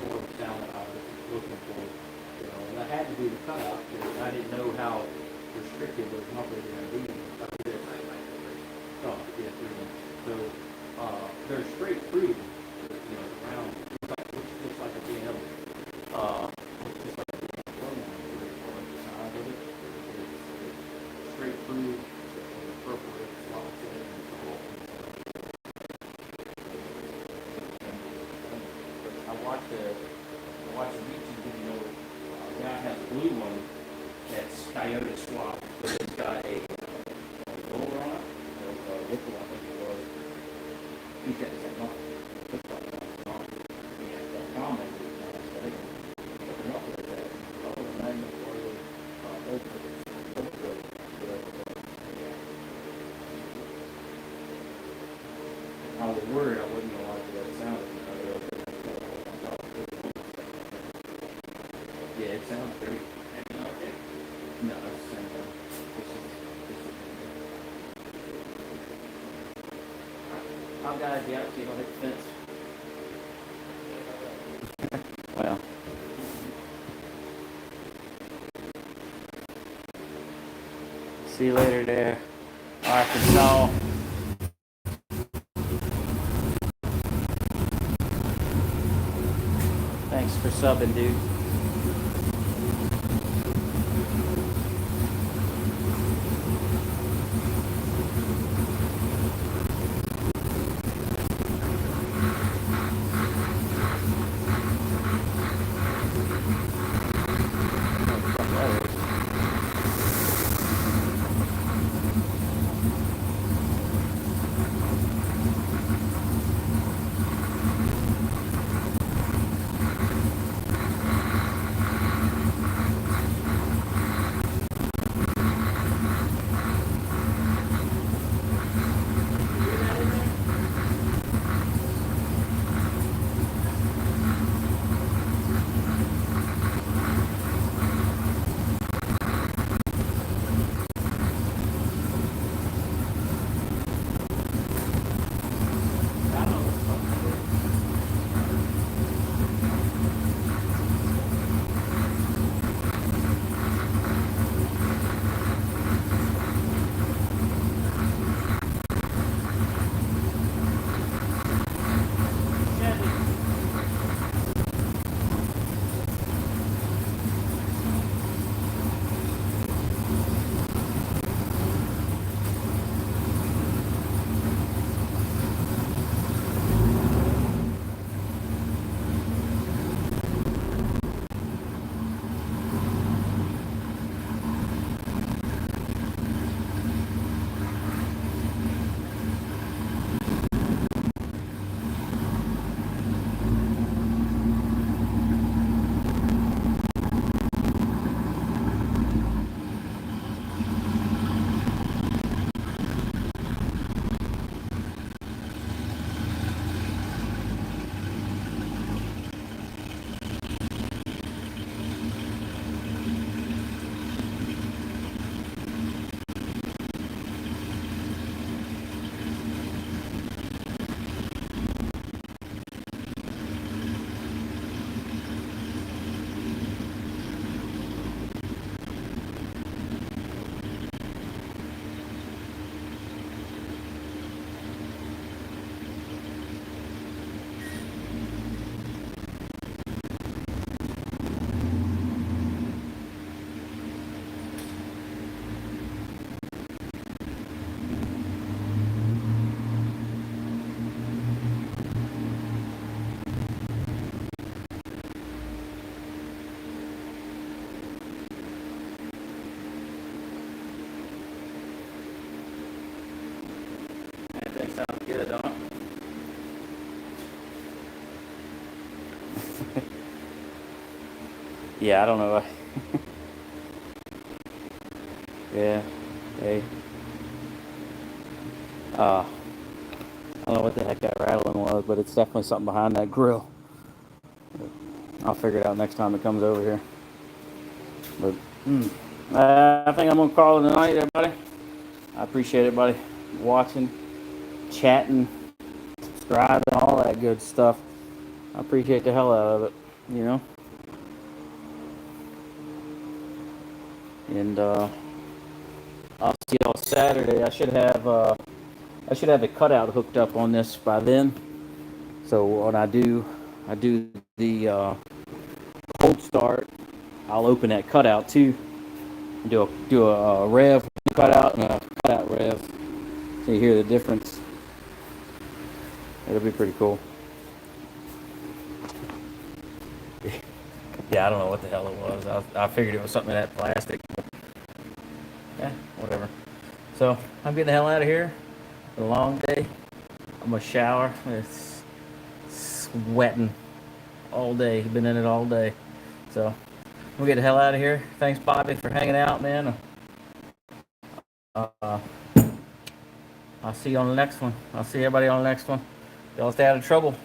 more of the sound that I was looking for. You know, and I had to do the cutout because I didn't know how restrictive those mufflers are going to be. Oh, yeah, 3 inch. So they're straight through. You know, round. Looks like a B&M. Looks just like a B&M program. The size of it. It's straight through. Appropriate slots in it and the whole thing. I watched a YouTube video. The guy has a blue one that's Coyote swap, but it's got a roller on it, or a ripple, I think it was. He said it's like nothing. It looks like nothing. Yeah, the comment is nice. I think it's enough of that. Oh, the magnet oil, I was worried I wasn't going to like the way it sounded. Yeah, it sounds great. No, it's the same thing. I've got to be out so you don't hit the fence. Well. See you later there, Arkansas. Thanks for subbing, dude. Yeah, I don't know. Yeah. Hey. I don't know what the heck that rattling was, but it's definitely something behind that grill. I'll figure it out next time it comes over here. But I think I'm gonna call it a night, everybody. I appreciate everybody watching, chatting, subscribing, all that good stuff. I appreciate the hell out of it, you know. And I'll see y'all Saturday. I should have the cutout hooked up on this by then. So when I do the cold start, I'll open that cutout too. Do a rev cutout and a cutout rev, so you hear the difference. It'll be pretty cool. Yeah, I don't know what the hell it was. I figured it was something in that plastic. Yeah, whatever. So I'm getting the hell out of here. It's a long day. I'm gonna shower. It's sweating all day. Been in it all day. So we'll get the hell out of here. Thanks, Bobby, for hanging out, man. Uh, I'll see you on the next one. I'll see everybody on the next one. Y'all stay out of trouble.